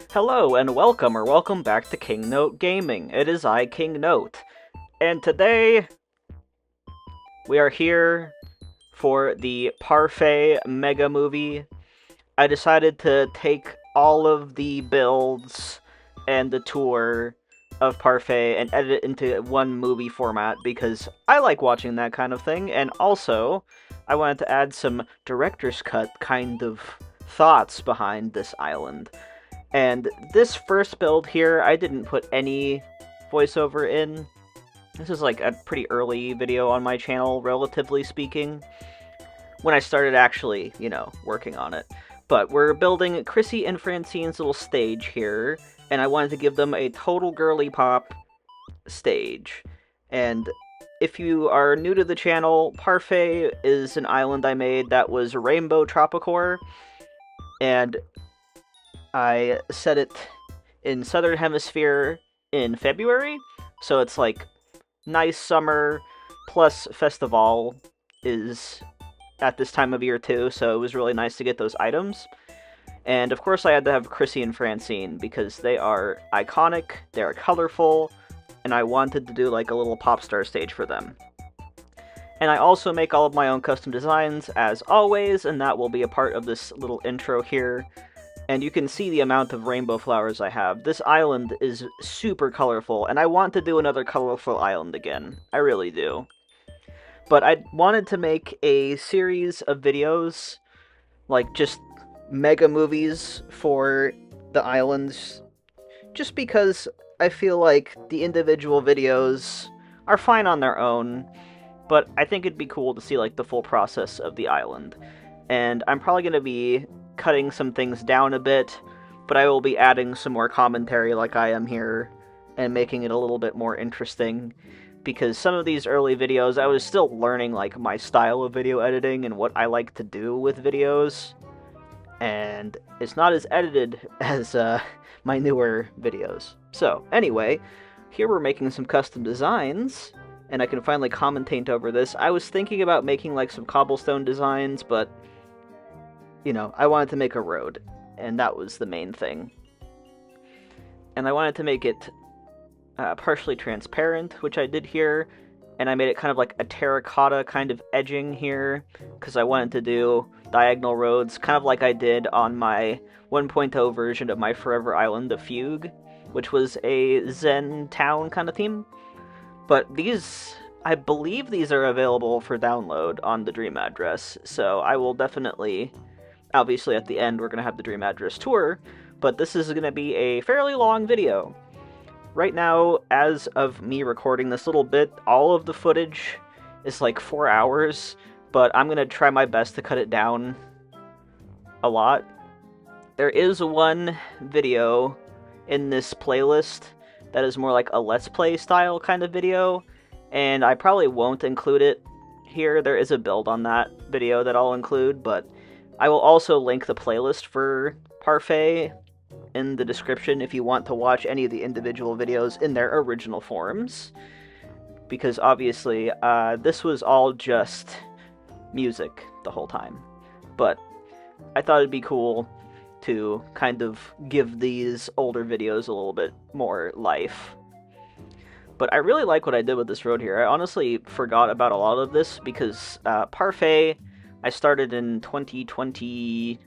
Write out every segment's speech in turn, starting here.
Hello and welcome back to King Note Gaming. It is I, King Note, and today we are here for the Parfait Mega Movie. I decided to take all of the builds and the tour of Parfait and edit it into one movie format because I like watching that kind of thing, and also I wanted to add some director's cut kind of thoughts behind this island. And this first build here, I didn't put any voiceover in. This is like a pretty early video on my channel, relatively speaking, when I started actually, working on it. But we're building Chrissy and Francine's little stage here, and I wanted to give them a total girly pop stage. And if you are new to the channel, Parfait is an island I made that was Rainbow Tropicore, and I set it in Southern Hemisphere in February, so it's like nice summer, plus Festival is at this time of year too, so it was really nice to get those items. And of course I had to have Chrissy and Francine because they are iconic, they're colorful, and I wanted to do like a little pop star stage for them. And I also make all of my own custom designs as always, and that will be a part of this little intro here. And you can see the amount of rainbow flowers I have. This island is super colorful, and I want to do another colorful island again. I really do. But I wanted to make a series of videos, like just mega movies for the islands, just because I feel like the individual videos are fine on their own, but I think it'd be cool to see like the full process of the island. And I'm probably going to be cutting some things down a bit, but I will be adding some more commentary like I am here, and making it a little bit more interesting, because some of these early videos I was still learning like my style of video editing and what I like to do with videos, and it's not as edited as my newer videos. So anyway, here we're making some custom designs, and I can finally commentate over this. I was thinking about making like some cobblestone designs, but I wanted to make a road, and that was the main thing. And I wanted to make it partially transparent, which I did here, and I made it kind of like a terracotta kind of edging here, because I wanted to do diagonal roads, kind of like I did on my 1.0 version of my Forever Island of Fugue, which was a Zen town kind of theme. But these, I believe these are available for download on the Dream Address, so I will definitely... Obviously, at the end, we're going to have the Dream Address tour, but this is going to be a fairly long video. Right now, as of me recording this little bit, all of the footage is like 4 hours, but I'm going to try my best to cut it down a lot. There is one video in this playlist that is more like a Let's Play style kind of video, and I probably won't include it here. There is a build on that video that I'll include, but I will also link the playlist for Parfait in the description if you want to watch any of the individual videos in their original forms, because obviously this was all just music the whole time. But I thought it'd be cool to kind of give these older videos a little bit more life. But I really like what I did with this road here. I honestly forgot about a lot of this because Parfait I started in 2022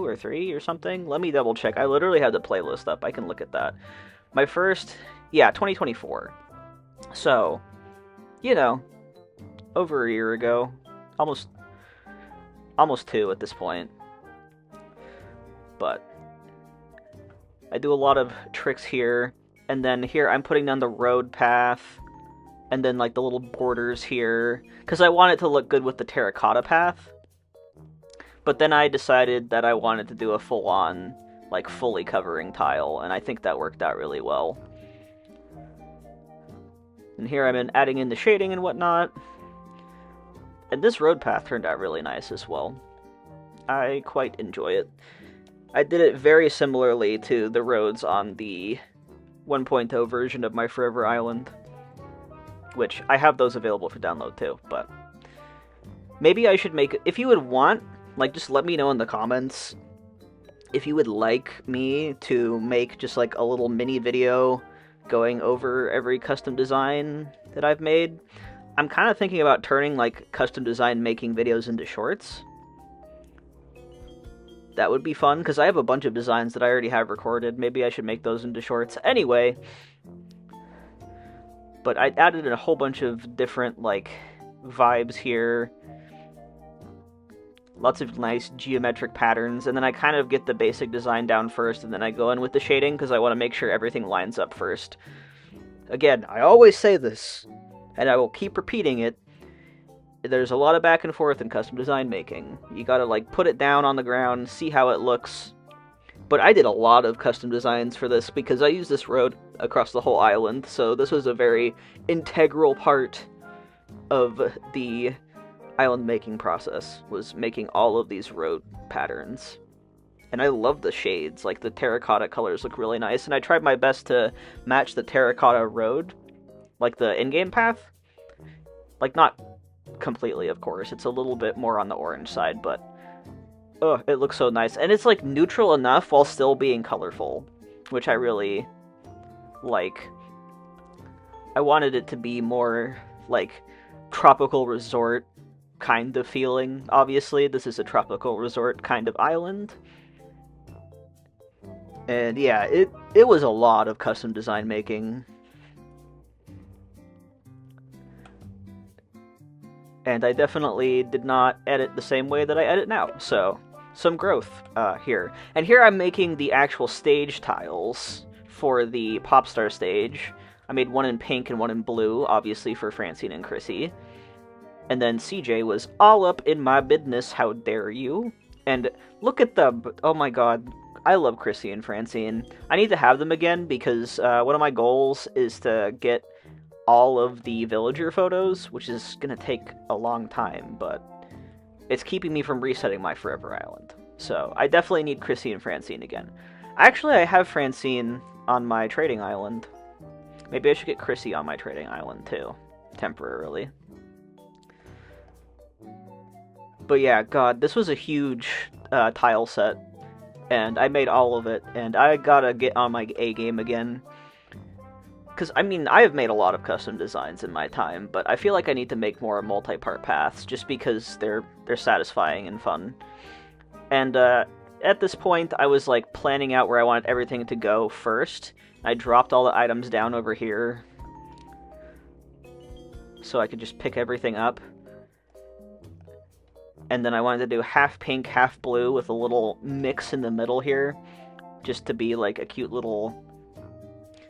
or 3 or something. Let me double check. I literally have the playlist up. I can look at that. My first, 2024. So, over a year ago. Almost 2 at this point. But I do a lot of tricks here. And then here I'm putting down the road path. And then like the little borders here, because I want it to look good with the terracotta path. But then I decided that I wanted to do a full-on, like fully covering tile, and I think that worked out really well. And here I'm adding in the shading and whatnot. And this road path turned out really nice as well. I quite enjoy it. I did it very similarly to the roads on the 1.0 version of my Forever Island, which I have those available for download too, but maybe I should make, if you would want, like, just let me know in the comments if you would like me to make just like a little mini video going over every custom design that I've made, I'm kind of thinking about turning like custom design making videos into shorts. That would be fun, because I have a bunch of designs that I already have recorded. Maybe I should make those into shorts. Anyway, but I added in a whole bunch of different like vibes here. Lots of nice geometric patterns, and then I kind of get the basic design down first, and then I go in with the shading, because I want to make sure everything lines up first. Again, I always say this, and I will keep repeating it. There's a lot of back and forth in custom design making. You gotta, like, put it down on the ground, see how it looks. But I did a lot of custom designs for this, because I used this road across the whole island, so this was a very integral part of the island making process, was making all of these road patterns. And I love the shades, like the terracotta colors look really nice, and I tried my best to match the terracotta road, like the in-game path. Like, not completely, of course, it's a little bit more on the orange side, but oh, it looks so nice. And it's like neutral enough while still being colorful, which I really like. I wanted it to be more like tropical resort kind of feeling. Obviously, this is a tropical resort kind of island. And yeah, it was a lot of custom design making. And I definitely did not edit the same way that I edit now, so some growth here. And here I'm making the actual stage tiles for the Popstar stage. I made one in pink and one in blue, obviously for Francine and Chrissy. And then CJ was all up in my business, how dare you. And look at the... oh my god, I love Chrissy and Francine. I need to have them again, because one of my goals is to get all of the villager photos, which is going to take a long time, but it's keeping me from resetting my Forever Island. So I definitely need Chrissy and Francine again. Actually, I have Francine on my trading island. Maybe I should get Chrissy on my trading island too, temporarily. But yeah, god, this was a huge tile set, and I made all of it, and I gotta get on my A game again. Because, I mean, I have made a lot of custom designs in my time, but I feel like I need to make more multi-part paths, just because they're satisfying and fun. And at this point, I was like planning out where I wanted everything to go first. I dropped all the items down over here, so I could just pick everything up. And then I wanted to do half pink, half blue with a little mix in the middle here, just to be like a cute little...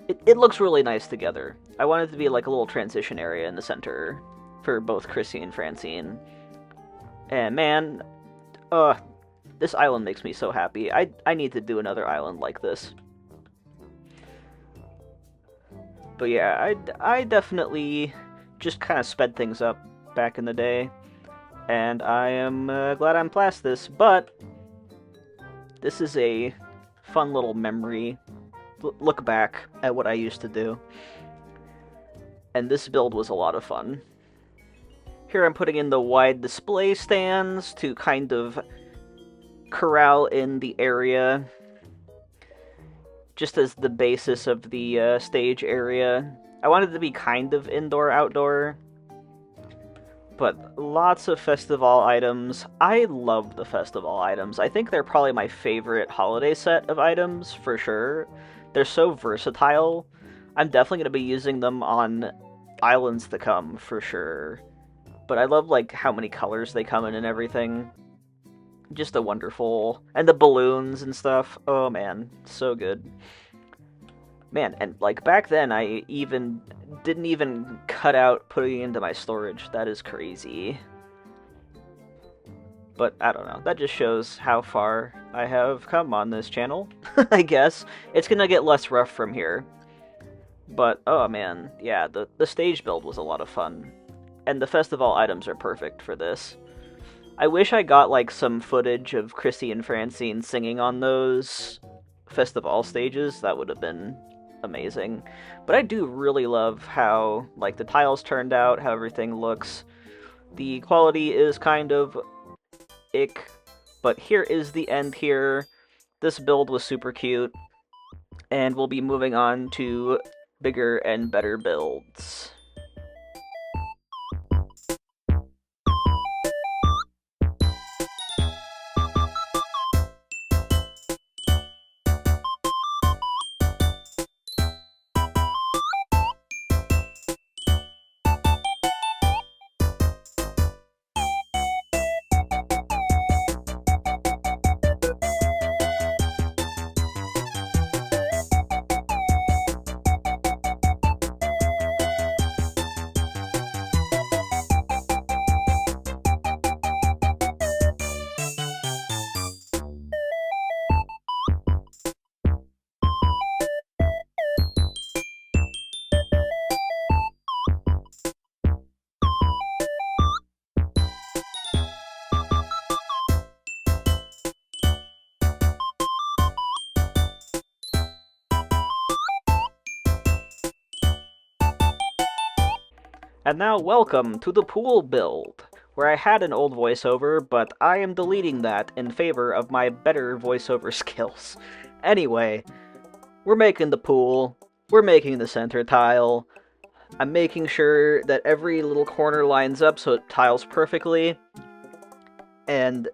It looks really nice together. I wanted it to be like a little transition area in the center for both Chrissy and Francine. And man, this island makes me so happy. I need to do another island like this. But yeah, I definitely just kind of sped things up back in the day. And I am glad I'm past this, but this is a fun little memory. Look back at what I used to do. And this build was a lot of fun. Here I'm putting in the wide display stands to kind of corral in the area, just as the basis of the stage area. I wanted it to be kind of indoor-outdoor, but lots of festival items. I love the festival items. I think they're probably my favorite holiday set of items, for sure. They're so versatile. I'm definitely going to be using them on islands to come, for sure. But I love, like, how many colors they come in and everything. Just a wonderful... and the balloons and stuff. Oh, man. So good. Man, and, like, back then, I didn't even cut out putting it into my storage. That is crazy. But, I don't know, that just shows how far I have come on this channel, I guess. It's gonna get less rough from here. But, oh man, yeah, the stage build was a lot of fun. And the festival items are perfect for this. I wish I got, like, some footage of Chrissy and Francine singing on those festival stages. That would have been amazing. But I do really love how, like, the tiles turned out, how everything looks. The quality is kind of... ick, but here is the end here. this build was super cute, and we'll be moving on to bigger and better builds. And now welcome to the pool build, where I had an old voiceover, but I am deleting that in favor of my better voiceover skills. Anyway, we're making the pool, we're making the center tile, I'm making sure that every little corner lines up so it tiles perfectly, and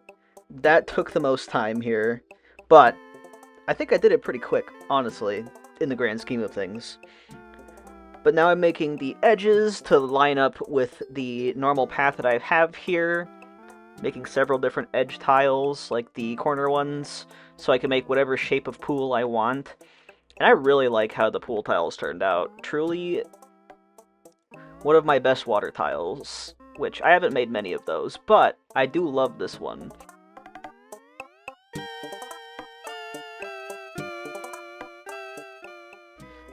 that took the most time here, but I think I did it pretty quick, honestly, in the grand scheme of things. But now I'm making the edges to line up with the normal path that I have here, making several different edge tiles, like the corner ones, so I can make whatever shape of pool I want. And I really like how the pool tiles turned out. Truly one of my best water tiles, which I haven't made many of those, but I do love this one.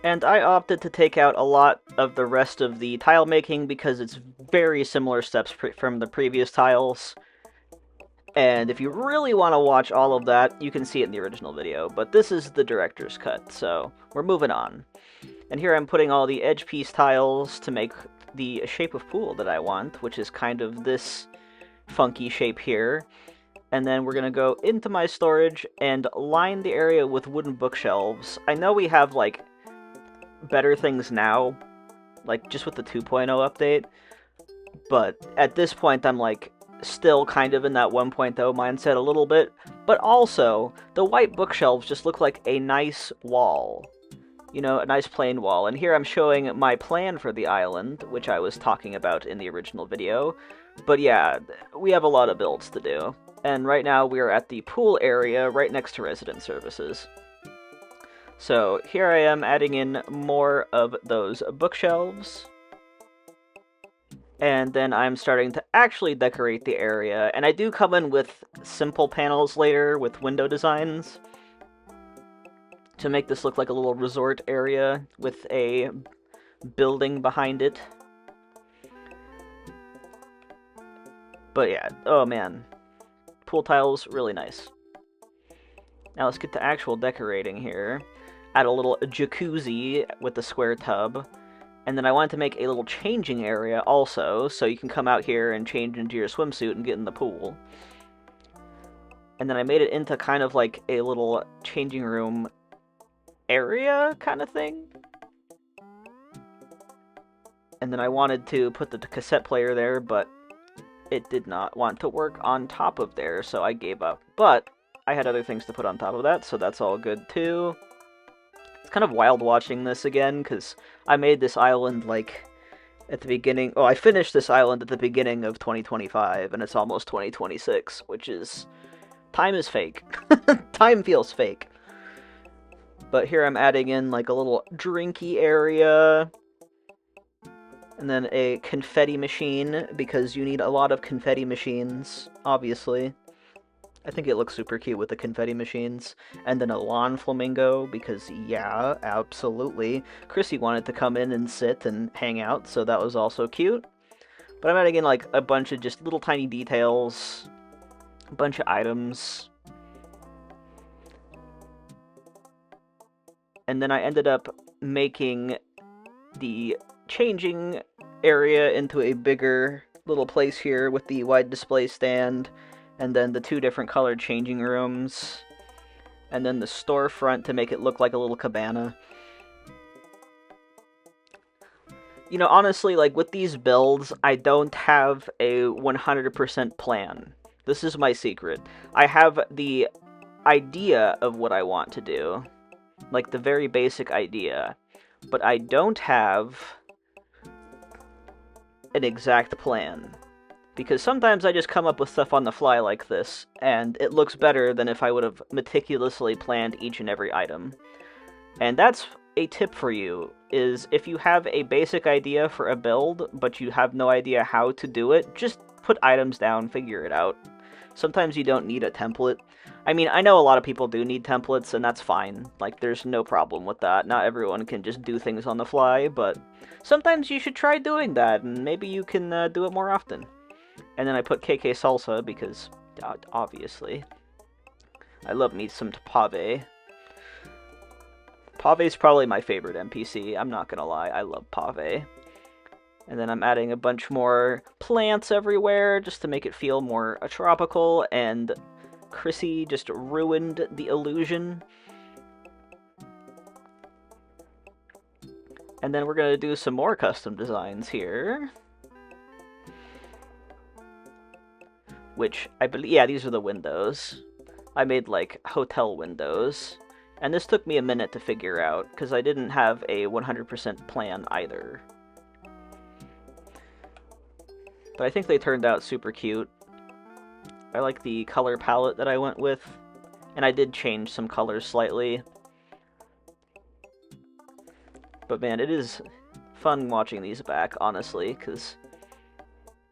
And I opted to take out a lot of the rest of the tile making because it's very similar steps from the previous tiles. And if you really want to watch all of that, you can see it in the original video. But this is the director's cut, so we're moving on. And here I'm putting all the edge piece tiles to make the shape of pool that I want, which is kind of this funky shape here. And then we're going to go into my storage and line the area with wooden bookshelves. I know we have, like, better things now, like just with the 2.0 update, but at this point I'm like still kind of in that 1.0 mindset a little bit, but also the white bookshelves just look like a nice wall, you know, a nice plain wall. And here I'm showing my plan for the island, which I was talking about in the original video. But yeah, we have a lot of builds to do, and right now we are at the pool area right next to resident services. So here I am adding in more of those bookshelves. And then I'm starting to actually decorate the area. And I do come in with simple panels later with window designs to make this look like a little resort area with a building behind it. But yeah, oh man. Pool tiles, really nice. Now let's get to actual decorating here. Add a little jacuzzi with the square tub, and then I wanted to make a little changing area also, so you can come out here and change into your swimsuit and get in the pool. And then I made it into kind of like a little changing room area kind of thing. And then I wanted to put the cassette player there, but it did not want to work on top of there, so I gave up. But I had other things to put on top of that, so that's all good too. It's kind of wild watching this again, because I made this island, like, at the beginning... Oh, I finished this island at the beginning of 2025, and it's almost 2026, which is... Time is fake. Time feels fake. But here I'm adding in, like, a little drinky area, and then a confetti machine, because you need a lot of confetti machines, obviously. I think it looks super cute with the confetti machines. And then a lawn flamingo, because yeah, absolutely. Chrissy wanted to come in and sit and hang out, so that was also cute. But I'm adding in like a bunch of just little tiny details, a bunch of items. And then I ended up making the changing area into a bigger little place here with the wide display stand. And then the two different colored changing rooms. and then the storefront to make it look like a little cabana. You know, honestly, like, with these builds, I don't have a 100% plan. This is my secret. I have the idea of what I want to do, like the very basic idea, but I don't have an exact plan. Because sometimes I just come up with stuff on the fly like this, and it looks better than if I would have meticulously planned each and every item. And that's a tip for you, is if you have a basic idea for a build, but you have no idea how to do it, just put items down, figure it out. Sometimes you don't need a template. I mean, I know a lot of people do need templates, and that's fine. Like, there's no problem with that. Not everyone can just do things on the fly, but sometimes you should try doing that, and maybe you can do it more often. And then I put KK Salsa, because, obviously, I love me some Pave. Pave's probably my favorite NPC, I'm not gonna lie, I love Pave. And then I'm adding a bunch more plants everywhere, just to make it feel more tropical, and Chrissy just ruined the illusion. And then we're gonna do some more custom designs here. Which, I believe, yeah, these are the windows. I made, like, hotel windows. And this took me a minute to figure out, because I didn't have a 100% plan either. But I think they turned out super cute. I like the color palette that I went with, and I did change some colors slightly. But man, it is fun watching these back, honestly, because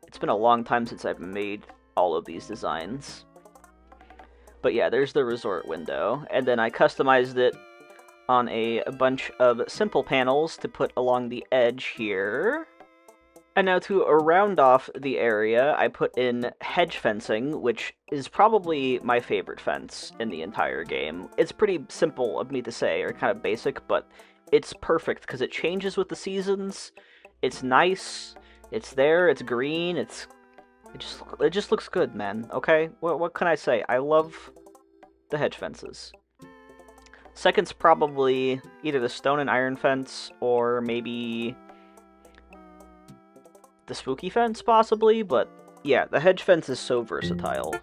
it's been a long time since I've made all of these designs. But yeah, there's the resort window, and then I customized it on a bunch of simple panels to put along the edge here. And now to round off the area, I put in hedge fencing, which is probably my favorite fence in the entire game. It's pretty simple of me to say, or kind of basic, but it's perfect because it changes with the seasons. It's nice, it's there, it's green, it just looks good, man. Okay, what can I say? I love the hedge fences. Second's probably either the stone and iron fence, or maybe the spooky fence, possibly, but yeah, the hedge fence is so versatile.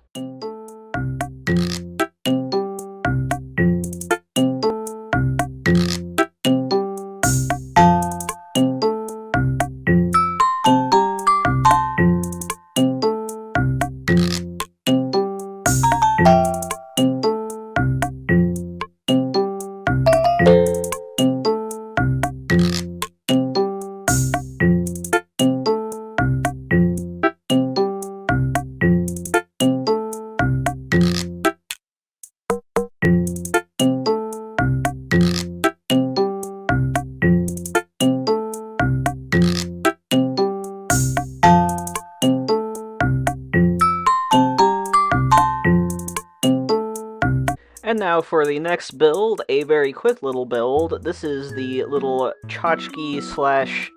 And now for the next build, a very quick little build. This is the little tchotchke slash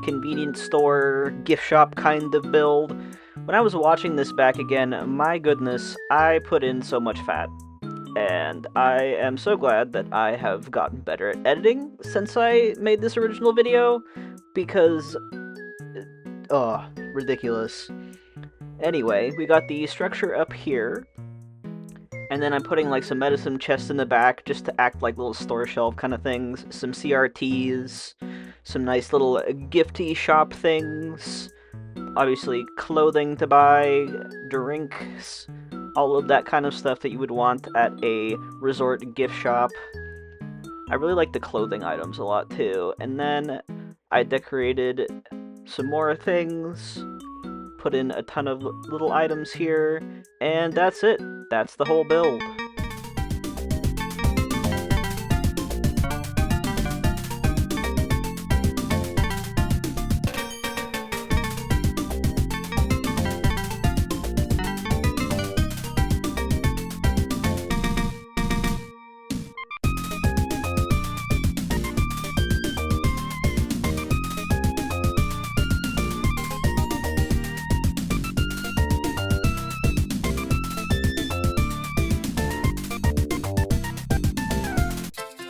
convenience store gift shop kind of build. When I was watching this back again, my goodness, I put in so much fat. And I am so glad that I have gotten better at editing since I made this original video, because, ridiculous. Anyway, we got the structure up here. And then I'm putting like some medicine chests in the back just to act like little store shelf kind of things. Some CRTs, some nice little gifty shop things. Obviously clothing to buy, drinks, all of that kind of stuff that you would want at a resort gift shop. I really like the clothing items a lot too. And then I decorated some more things. Put in a ton of little items here, and that's it. That's the whole build.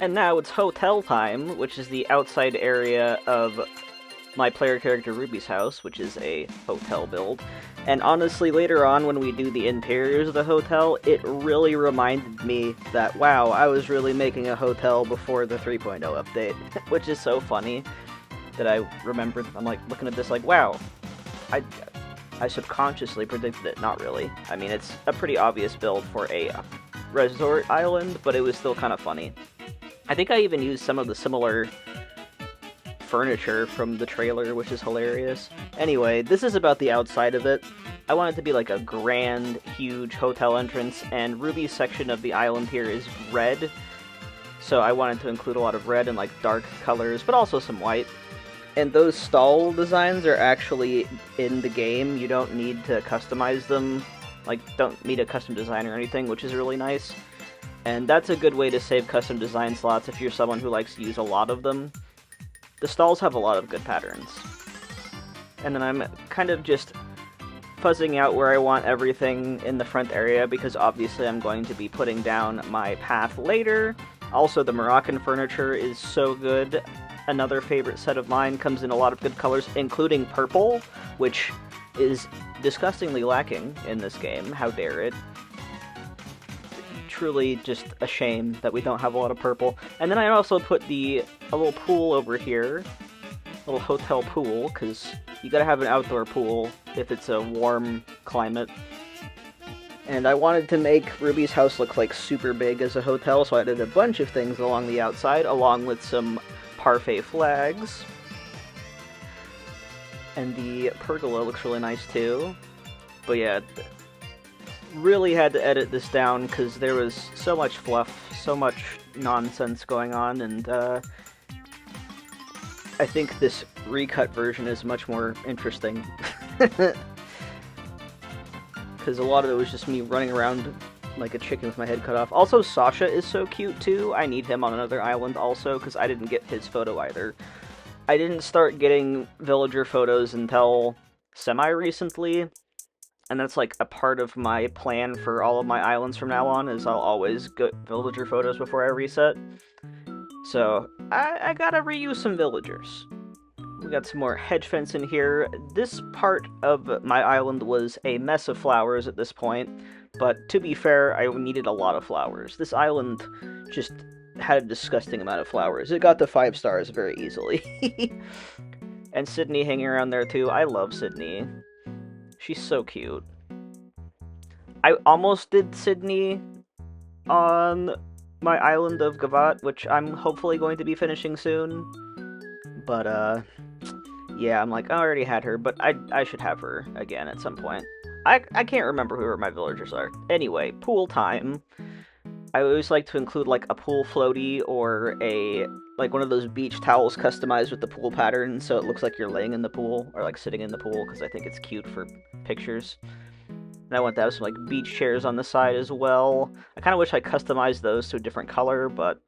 And now it's hotel time, which is the outside area of my player character Ruby's house, which is a hotel build. And honestly, later on when we do the interiors of the hotel, it really reminded me that, wow, I was really making a hotel before the 3.0 update, which is so funny that I remembered. I'm like looking at this like, wow, I subconsciously predicted it. Not really. I mean, it's a pretty obvious build for a resort island, but it was still kind of funny. I think I even used some of the similar furniture from the trailer, which is hilarious. Anyway, this is about the outside of it. I want it to be like a grand, huge hotel entrance, and Ruby's section of the island here is red, so I wanted to include a lot of red and like dark colors, but also some white. And those stall designs are actually in the game. You don't need to customize them, like don't need a custom design or anything, which is really nice. And that's a good way to save custom design slots if you're someone who likes to use a lot of them. The stalls have a lot of good patterns. And then I'm kind of just fuzzing out where I want everything in the front area, because obviously I'm going to be putting down my path later. Also, the Moroccan furniture is so good. Another favorite set of mine, comes in a lot of good colors, including purple, which is disgustingly lacking in this game. How dare it? Truly just a shame that we don't have a lot of purple. And then I also put a little pool over here, a little hotel pool, because you gotta have an outdoor pool if it's a warm climate. And I wanted to make Ruby's house look like super big as a hotel, so I did a bunch of things along the outside, along with some Parfait flags. And the pergola looks really nice too. But yeah, really had to edit this down because there was so much fluff, so much nonsense going on, and I think this recut version is much more interesting. Because a lot of it was just me running around like a chicken with my head cut off. Also, Sasha is so cute too. I need him on another island also, because I didn't get his photo either. I didn't start getting villager photos until semi-recently, and that's like a part of my plan for all of my islands from now on, is I'll always get villager photos before I reset. So, I gotta reuse some villagers. We got some more hedge fence in here. This part of my island was a mess of flowers at this point, but to be fair, I needed a lot of flowers. This island just had a disgusting amount of flowers. It got to 5 stars very easily. And Sydney hanging around there too. I love Sydney. She's so cute. I almost did Sydney on my island of Gavat, which I'm hopefully going to be finishing soon. But, yeah, I'm like, I already had her, but I should have her again at some point. I can't remember who my villagers are. Anyway, pool time. I always like to include, like, a pool floaty or like, one of those beach towels customized with the pool pattern, so it looks like you're laying in the pool, or, like, sitting in the pool, because I think it's cute for pictures. And I want to have some, like, beach chairs on the side as well. I kind of wish I customized those to a different color, but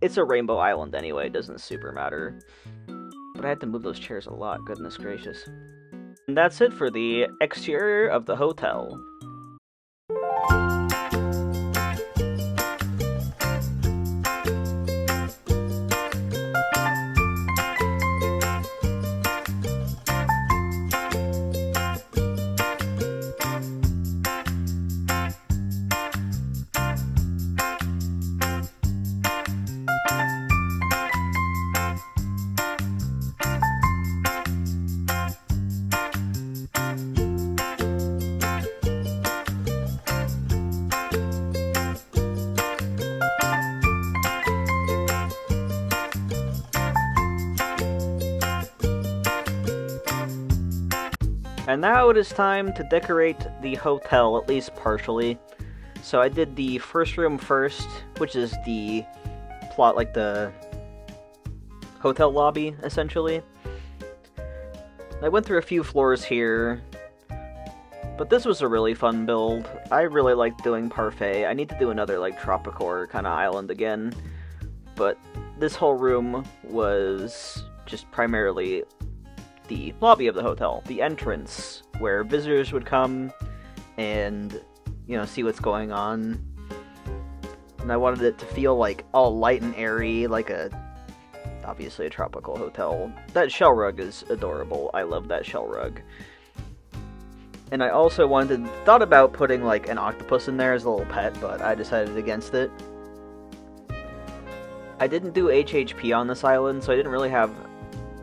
it's a rainbow island anyway, it doesn't super matter. But I had to move those chairs a lot, goodness gracious. And that's it for the exterior of the hotel. And now it is time to decorate the hotel, at least partially. So I did the first room first, which is the plot, like the hotel lobby, essentially. I went through a few floors here, but this was a really fun build. I really liked doing Parfait. I need to do another, like, Tropicore kind of island again, but this whole room was just primarily the lobby of the hotel, the entrance, where visitors would come and, you know, see what's going on. and I wanted it to feel like all light and airy, like obviously a tropical hotel. That shell rug is adorable. I love that shell rug. And I also thought about putting like an octopus in there as a little pet, but I decided against it. I didn't do HHP on this island, so I didn't really have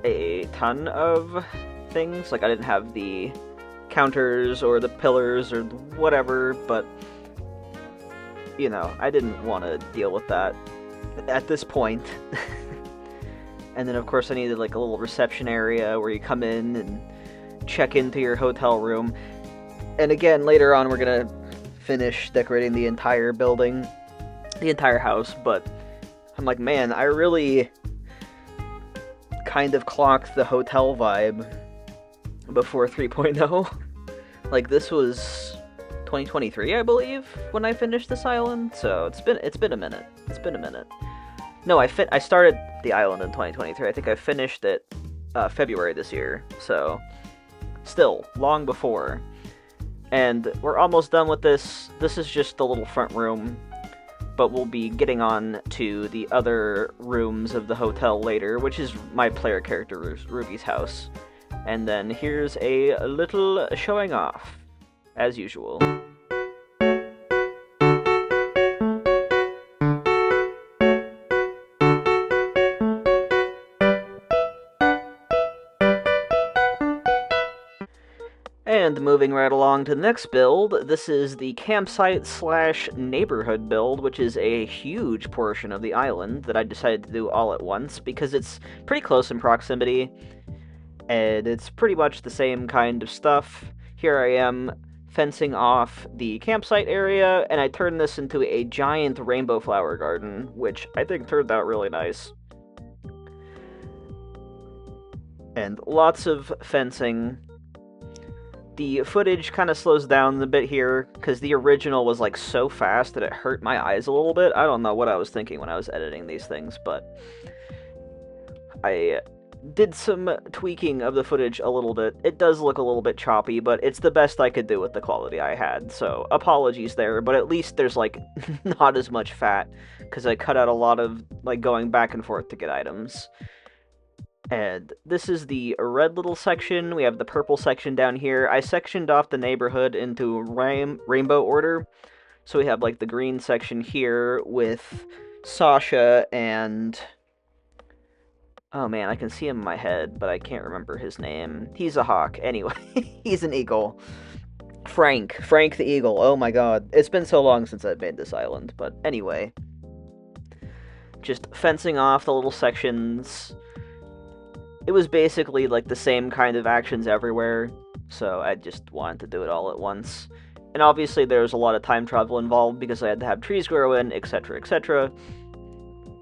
a ton of things. Like, I didn't have the counters or the pillars or whatever, but, you know, I didn't want to deal with that at this point. And then, of course, I needed, like, a little reception area where you come in and check into your hotel room. And again, later on, we're gonna finish decorating the entire building, the entire house, but I'm like, man, I really kind of clocked the hotel vibe before 3.0. Like, this was 2023, I believe, when I finished this island, so it's been a minute. It's been a minute. No, I started the island in 2023. I think I finished it February this year, so still long before. And we're almost done with this. This is just the little front room, but we'll be getting on to the other rooms of the hotel later, which is my player character Ruby's house. And then here's a little showing off, as usual. And moving right along to the next build, this is the campsite / neighborhood build, which is a huge portion of the island that I decided to do all at once because it's pretty close in proximity, and it's pretty much the same kind of stuff. Here I am fencing off the campsite area, and I turned this into a giant rainbow flower garden, which I think turned out really nice. And lots of fencing. The footage kind of slows down a bit here, because the original was like so fast that it hurt my eyes a little bit. I don't know what I was thinking when I was editing these things, but I did some tweaking of the footage a little bit. It does look a little bit choppy, but it's the best I could do with the quality I had, so apologies there, but at least there's like not as much fat, because I cut out a lot of like going back and forth to get items. And this is the red little section. We have the purple section down here. I sectioned off the neighborhood into rainbow order. So we have like the green section here with Sasha and... oh man, I can see him in my head, but I can't remember his name. He's a hawk. Anyway, he's an eagle. Frank the eagle. Oh my god. It's been so long since I've made this island. But anyway. Just fencing off the little sections. It was basically like the same kind of actions everywhere, so I just wanted to do it all at once. And obviously there was a lot of time travel involved because I had to have trees grow in, etc, etc.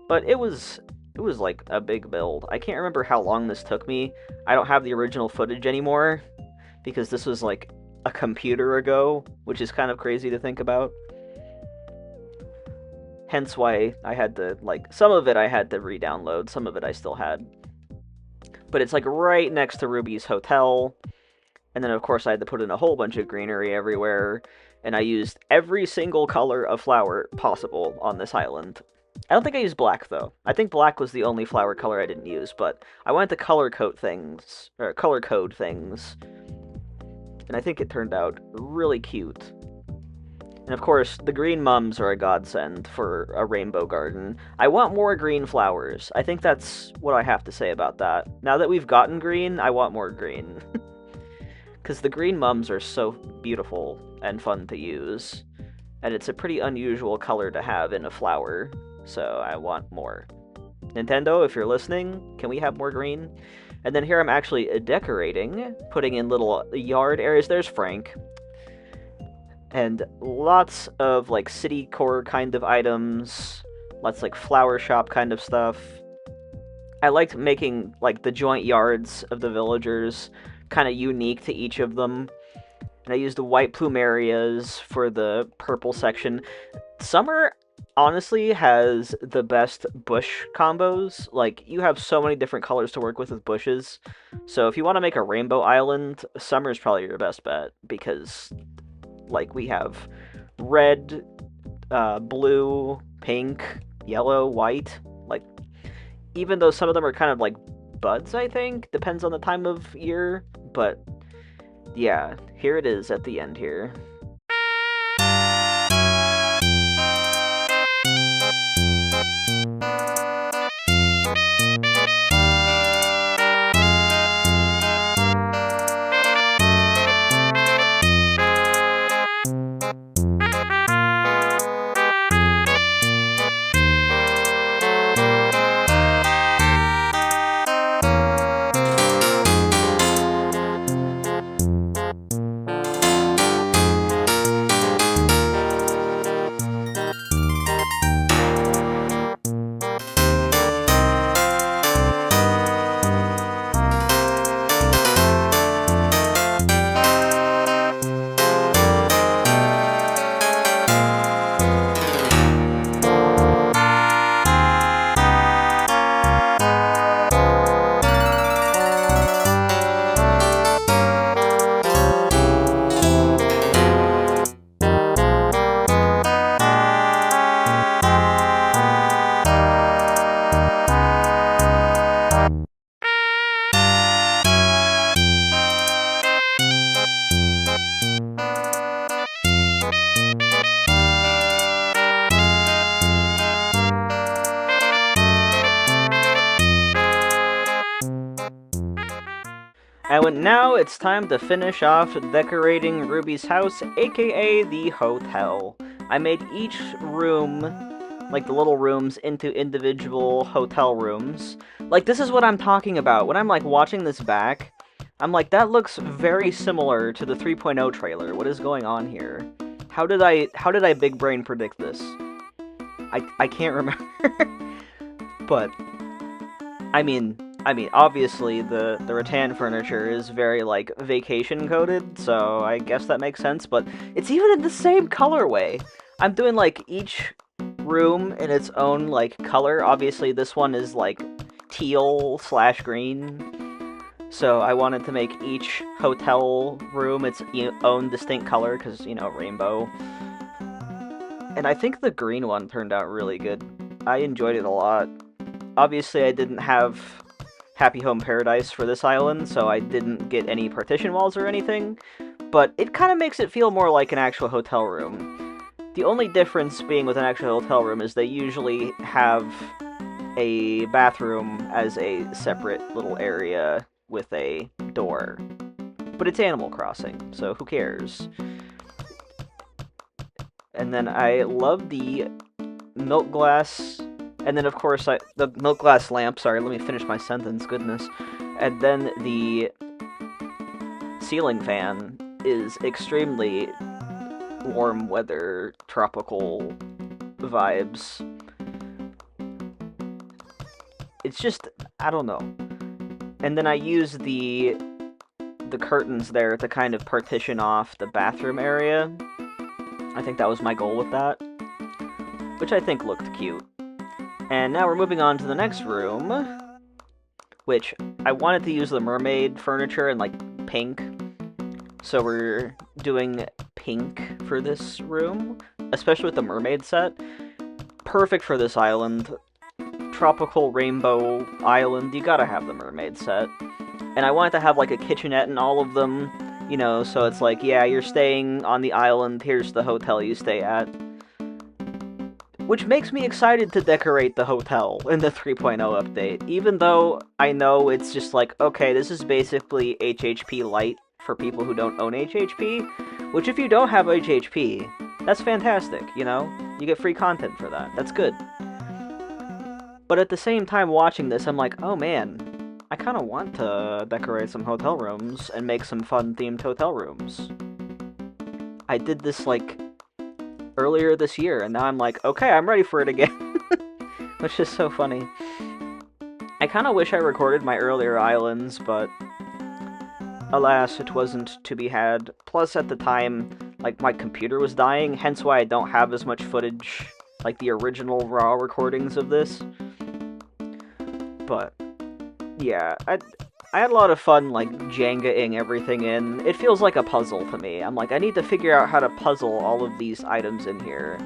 But it was like a big build. I can't remember how long this took me. I don't have the original footage anymore, because this was like a computer ago, which is kind of crazy to think about. Hence why I had to, like, some of it I had to re-download, some of it I still had. But it's like right next to Ruby's hotel, and then of course I had to put in a whole bunch of greenery everywhere, and I used every single color of flower possible on this island. I don't think I used black, though. I think black was the only flower color I didn't use, but I wanted to color code things, and I think it turned out really cute. And of course, the green mums are a godsend for a rainbow garden. I want more green flowers. I think that's what I have to say about that. Now that we've gotten green, I want more green. Because the green mums are so beautiful and fun to use. And it's a pretty unusual color to have in a flower. So I want more. Nintendo, if you're listening, can we have more green? And then here I'm actually decorating, putting in little yard areas. There's Frank. And lots of, like, city core kind of items, lots, like, flower shop kind of stuff. I liked making, like, the joint yards of the villagers kind of unique to each of them. And I used the white plumerias for the purple section. Summer, honestly, has the best bush combos. Like, you have so many different colors to work with bushes. So if you want to make a rainbow island, summer is probably your best bet, because... like, we have red, blue, pink, yellow, white. Like, even though some of them are kind of like buds, I think, depends on the time of year. But yeah, here it is at the end here. And now it's time to finish off decorating Ruby's house, aka the hotel. I made each room, like the little rooms, into individual hotel rooms. Like, this is what I'm talking about. When I'm like watching this back, I'm like, that looks very similar to the 3.0 trailer. What is going on here? How did I big brain predict this? I can't remember. But I mean, obviously the rattan furniture is very like vacation coded, so I guess that makes sense. But it's even in the same colorway. I'm doing like each room in its own like color. Obviously, this one is like teal/green. So I wanted to make each hotel room its own distinct color, because, you know, rainbow. And I think the green one turned out really good. I enjoyed it a lot. Obviously, I didn't have Happy Home Paradise for this island, so I didn't get any partition walls or anything, but it kind of makes it feel more like an actual hotel room. The only difference being with an actual hotel room is they usually have a bathroom as a separate little area with a door. But it's Animal Crossing, so who cares? And then I love the milk glass, and then of course the milk glass lamp, sorry, let me finish my sentence, goodness. And then the ceiling fan is extremely warm weather, tropical vibes. It's just, I don't know. And then I use the curtains there to kind of partition off the bathroom area. I think that was my goal with that, which I think looked cute. And now we're moving on to the next room, which I wanted to use the mermaid furniture in like pink. So we're doing pink for this room, especially with the mermaid set. Perfect for this island. Tropical rainbow island, you gotta have the mermaid set. And I wanted to have like a kitchenette in all of them, you know, so it's like, yeah, you're staying on the island, here's the hotel you stay at. Which makes me excited to decorate the hotel in the 3.0 update, even though I know it's just like, okay, this is basically HHP Lite for people who don't own HHP, which if you don't have HHP, that's fantastic, you know? You get free content for that, that's good. But at the same time watching this, I'm like, oh man, I kind of want to decorate some hotel rooms and make some fun themed hotel rooms. I did this like earlier this year, and now I'm like, okay, I'm ready for it again. Which is so funny. I kind of wish I recorded my earlier islands, but alas, it wasn't to be had. Plus, at the time, like, my computer was dying, hence why I don't have as much footage, like the original raw recordings of this. But yeah, I had a lot of fun, like, Jenga-ing everything in. It feels like a puzzle to me. I'm like, I need to figure out how to puzzle all of these items in here.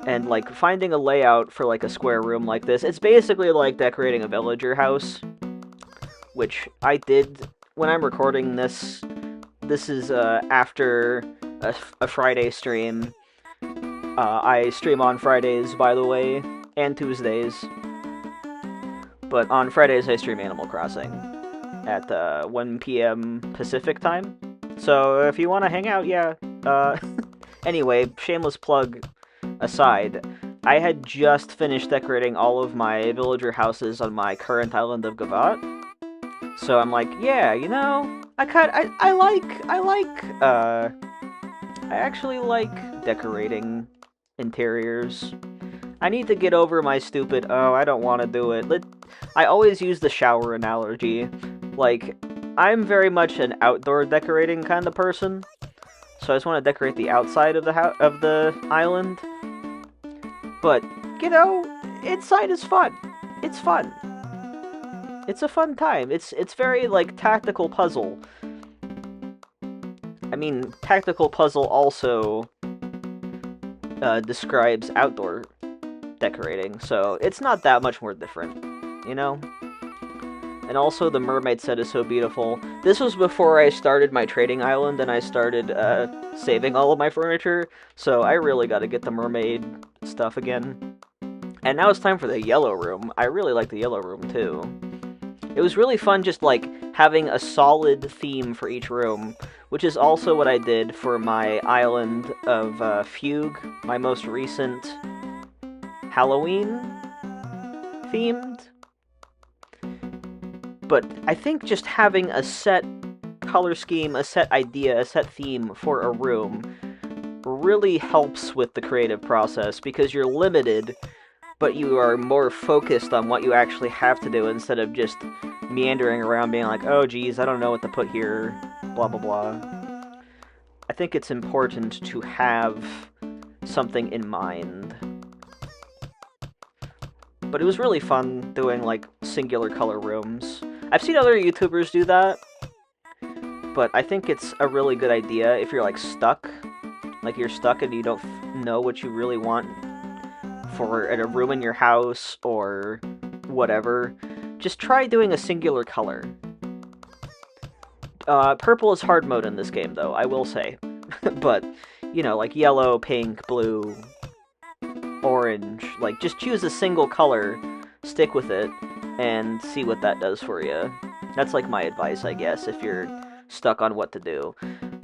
And, like, finding a layout for, like, a square room like this, it's basically like decorating a villager house, which I did when I'm recording this. This is after a Friday stream. I stream on Fridays, by the way, and Tuesdays. But on Fridays, I stream Animal Crossing at 1 p.m. Pacific time. So if you want to hang out, yeah. Anyway, shameless plug aside, I had just finished decorating all of my villager houses on my current island of Gavat. So I'm like, yeah, you know, I actually like decorating interiors. I need to get over my stupid, oh, I don't want to do it. I always use the shower analogy. Like, I'm very much an outdoor decorating kind of person. So I just want to decorate the outside of the island. But, you know, inside is fun. It's fun. It's a fun time. It's very, like, tactical puzzle. I mean, tactical puzzle also describes outdoor decorating, so it's not that much more different, you know? And also, the mermaid set is so beautiful. This was before I started my trading island and I started saving all of my furniture, so I really gotta get the mermaid stuff again. And now it's time for the yellow room. I really like the yellow room, too. It was really fun just, like, having a solid theme for each room, which is also what I did for my island of Fugue, my most recent Halloween-themed. But I think just having a set color scheme, a set idea, a set theme for a room really helps with the creative process, because you're limited, but you are more focused on what you actually have to do instead of just meandering around being like, oh geez, I don't know what to put here, blah blah blah. I think it's important to have something in mind. But it was really fun doing, like, singular color rooms. I've seen other YouTubers do that, but I think it's a really good idea if you're, like, stuck. Like, you're stuck and you don't know what you really want for a room in your house or whatever. Just try doing a singular color. Purple is hard mode in this game, though, I will say. But, you know, like yellow, pink, blue, orange. Like, just choose a single color, stick with it, and see what that does for you. That's, like, my advice, I guess, if you're stuck on what to do.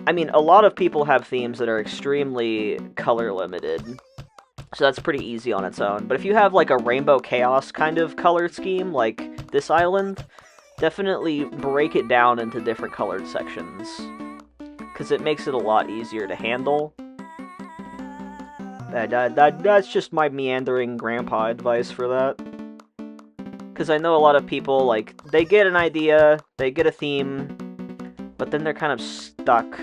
I mean, a lot of people have themes that are extremely color limited, so that's pretty easy on its own. But if you have, like, a Rainbow Chaos kind of color scheme, like this island, definitely break it down into different colored sections, because it makes it a lot easier to handle. That's just my meandering grandpa advice for that. Because I know a lot of people, like, they get an idea, they get a theme, but then they're kind of stuck,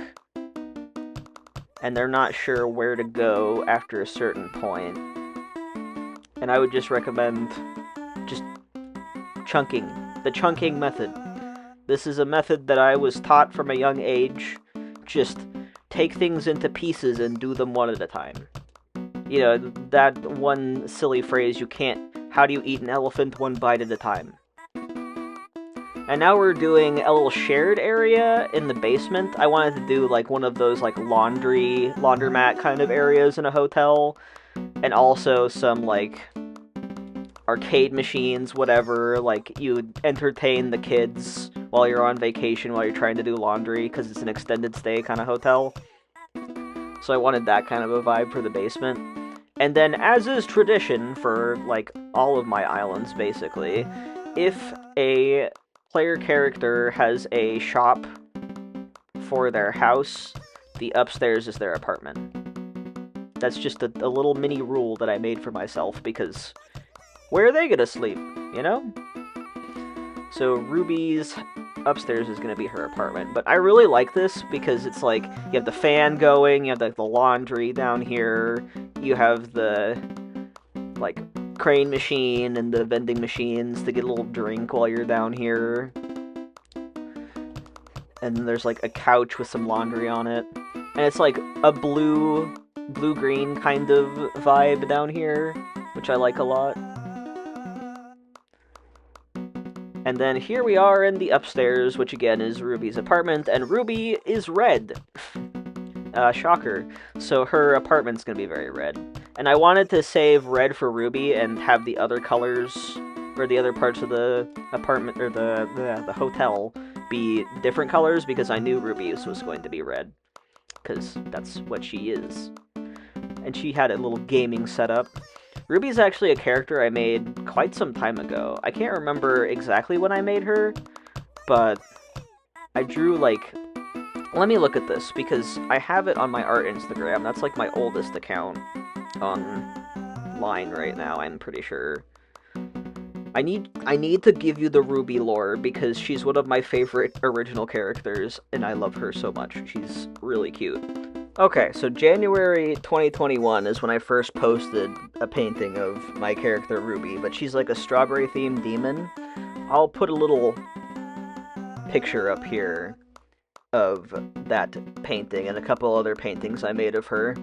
and they're not sure where to go after a certain point. And I would just recommend just chunking. The chunking method. This is a method that I was taught from a young age. Just take things into pieces and do them one at a time. You know, that one silly phrase, how do you eat an elephant one bite at a time? And now we're doing a little shared area in the basement. I wanted to do, like, one of those, like, laundromat kind of areas in a hotel. And also some, like, arcade machines, whatever. Like, you entertain the kids while you're on vacation, while you're trying to do laundry, because it's an extended stay kind of hotel. So I wanted that kind of a vibe for the basement. And then, as is tradition for, like, all of my islands, basically, if a player character has a shop for their house, the upstairs is their apartment. That's just a little mini rule that I made for myself, because where are they gonna sleep, you know? So Ruby's upstairs is gonna be her apartment, but I really like this because it's like, you have the fan going, you have the laundry down here, you have the, like, crane machine and the vending machines to get a little drink while you're down here. And then there's, like, a couch with some laundry on it. And it's, like, a blue blue-green kind of vibe down here, which I like a lot. And then here we are in the upstairs, which again is Ruby's apartment, and Ruby is red. Shocker. So her apartment's gonna be very red. And I wanted to save red for Ruby and have the other colors, or the other parts of the apartment, or the hotel, be different colors, because I knew Ruby's was going to be red. Because that's what she is. And she had a little gaming setup. Ruby's actually a character I made quite some time ago. I can't remember exactly when I made her, but I drew, like... Let me look at this, because I have it on my art Instagram. That's, like, my oldest account online right now, I'm pretty sure. I need to give you the Ruby lore, because she's one of my favorite original characters, and I love her so much. She's really cute. Okay, so January 2021 is when I first posted a painting of my character Ruby, but she's like a strawberry-themed demon. I'll put a little picture up here of that painting and a couple other paintings I made of her.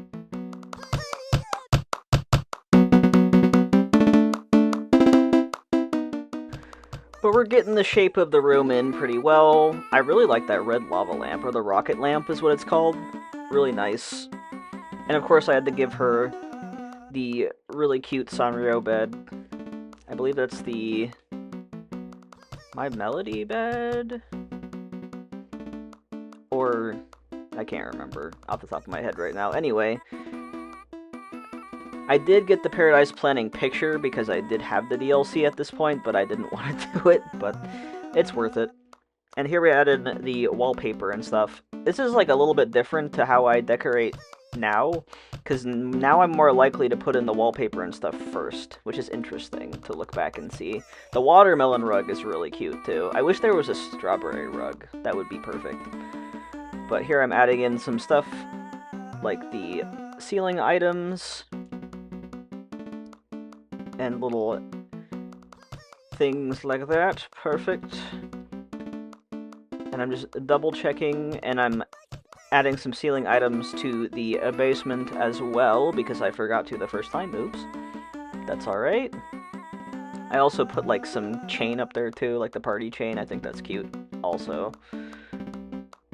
But we're getting the shape of the room in pretty well. I really like that red lava lamp, or the rocket lamp is what it's called. Really nice. And of course I had to give her the really cute Sanrio bed. I believe that's the... My Melody bed? Or... I can't remember off the top of my head right now. Anyway, I did get the Paradise Planning picture because I did have the DLC at this point, but I didn't want to do it, but it's worth it. And here we added the wallpaper and stuff. This is like a little bit different to how I decorate now, because now I'm more likely to put in the wallpaper and stuff first, which is interesting to look back and see. The watermelon rug is really cute too. I wish there was a strawberry rug. That would be perfect. But here I'm adding in some stuff like the ceiling items and little things like that. Perfect. And I'm just double checking, and I'm adding some ceiling items to the basement as well, because I forgot to the first time. Oops. That's alright. I also put like some chain up there too, like the party chain. I think that's cute also.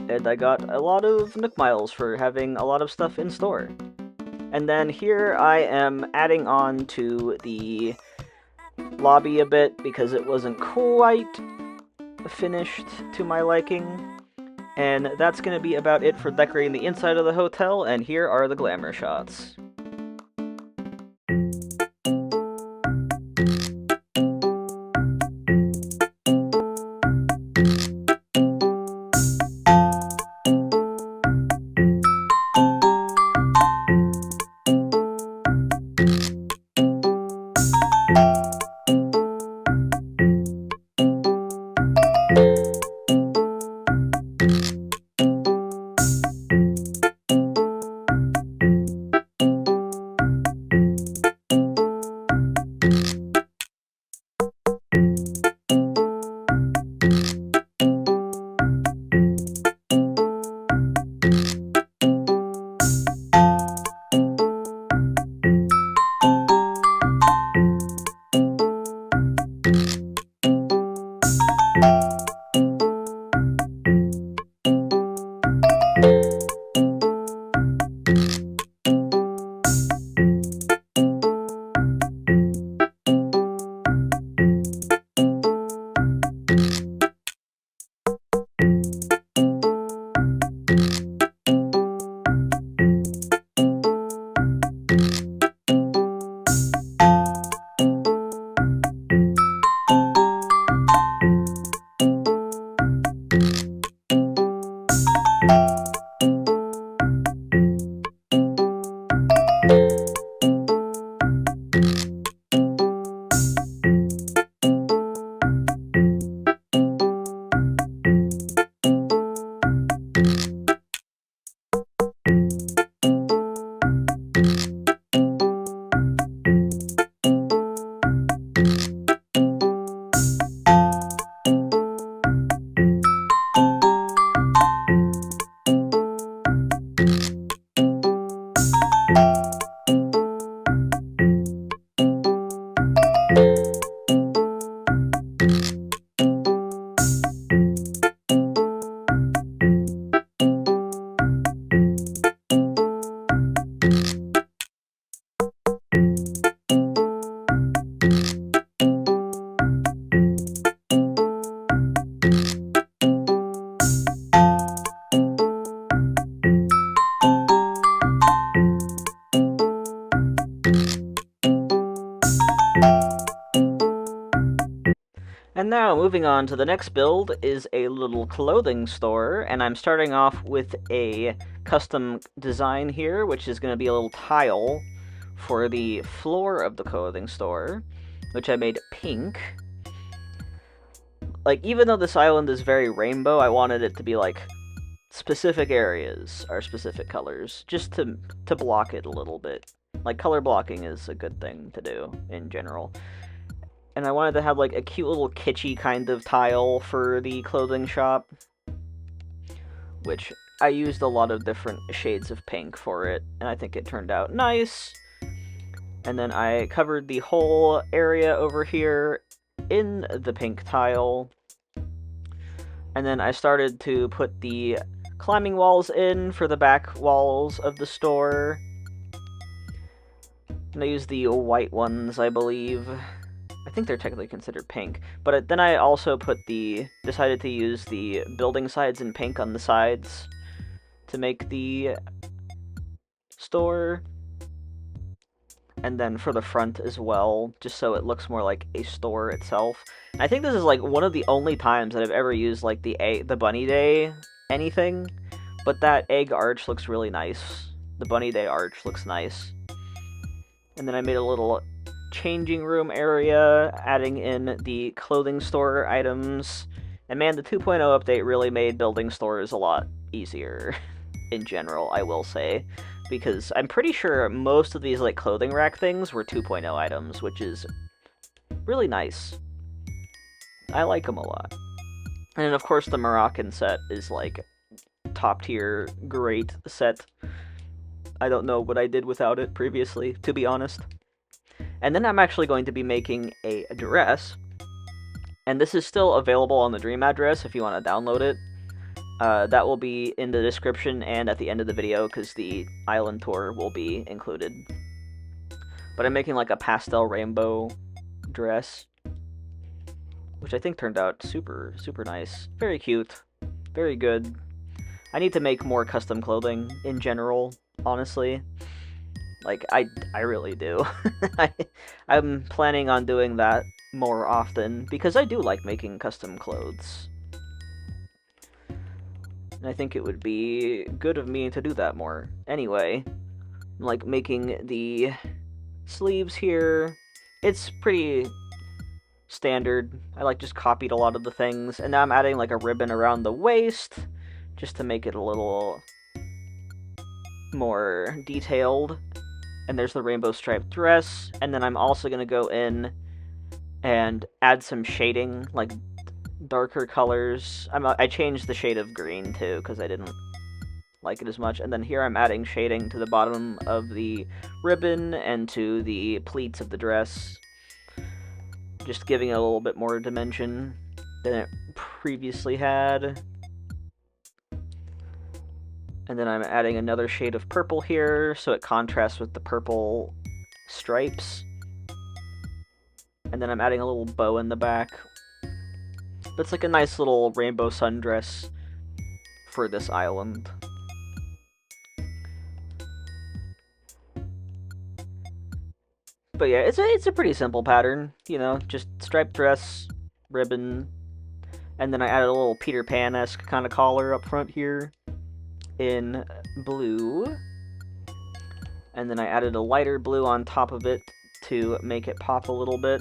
And I got a lot of Nook Miles for having a lot of stuff in store. And then here I am adding on to the lobby a bit, because it wasn't quite finished to my liking. And that's going to be about it for decorating the inside of the hotel, and here are the glamour shots. And now, moving on to the next build is a little clothing store, and I'm starting off with a custom design here, which is going to be a little tile for the floor of the clothing store, which I made pink. Like, even though this island is very rainbow, I wanted it to be, like, specific areas are specific colors, just to block it a little bit. Like, color blocking is a good thing to do, in general. And I wanted to have, like, a cute little kitschy kind of tile for the clothing shop, which I used a lot of different shades of pink for it, and I think it turned out nice. And then I covered the whole area over here in the pink tile. And then I started to put the climbing walls in for the back walls of the store. And I used the white ones, I believe. I think they're technically considered pink. But then I also decided to use the building sides in pink on the sides to make the store. And then for the front as well, just so it looks more like a store itself. And I think this is like one of the only times that I've ever used like the Bunny Day anything. But that egg arch looks really nice. The Bunny Day arch looks nice. And then I made a little changing room area, adding in the clothing store items. And man, the 2.0 update really made building stores a lot easier in general, I will say. Because I'm pretty sure most of these like clothing rack things were 2.0 items, which is really nice. I like them a lot. And then of course the Moroccan set is like top tier, great set. I don't know what I did without it previously, to be honest. And then I'm actually going to be making a dress. And this is still available on the Dream address if you want to download it. That will be in the description and at the end of the video, because the island tour will be included. But I'm making like a pastel rainbow dress, which I think turned out super, super nice. Very cute. Very good. I need to make more custom clothing in general, honestly. Like, I really do. I'm planning on doing that more often, because I do like making custom clothes. And I think it would be good of me to do that more. Anyway, like making the sleeves here. It's pretty standard. I like just copied a lot of the things. And now I'm adding like a ribbon around the waist, just to make it a little more detailed. And there's the rainbow striped dress. And then I'm also going to go in and add some shading, like darker colors. I changed the shade of green too, because I didn't like it as much. And then here I'm adding shading to the bottom of the ribbon and to the pleats of the dress. Just giving it a little bit more dimension than it previously had. And then I'm adding another shade of purple here, so it contrasts with the purple stripes. And then I'm adding a little bow in the back. But it's like a nice little rainbow sundress for this island. But yeah, it's a pretty simple pattern, you know, just striped dress, ribbon, and then I added a little Peter Pan-esque kind of collar up front here in blue. And then I added a lighter blue on top of it to make it pop a little bit.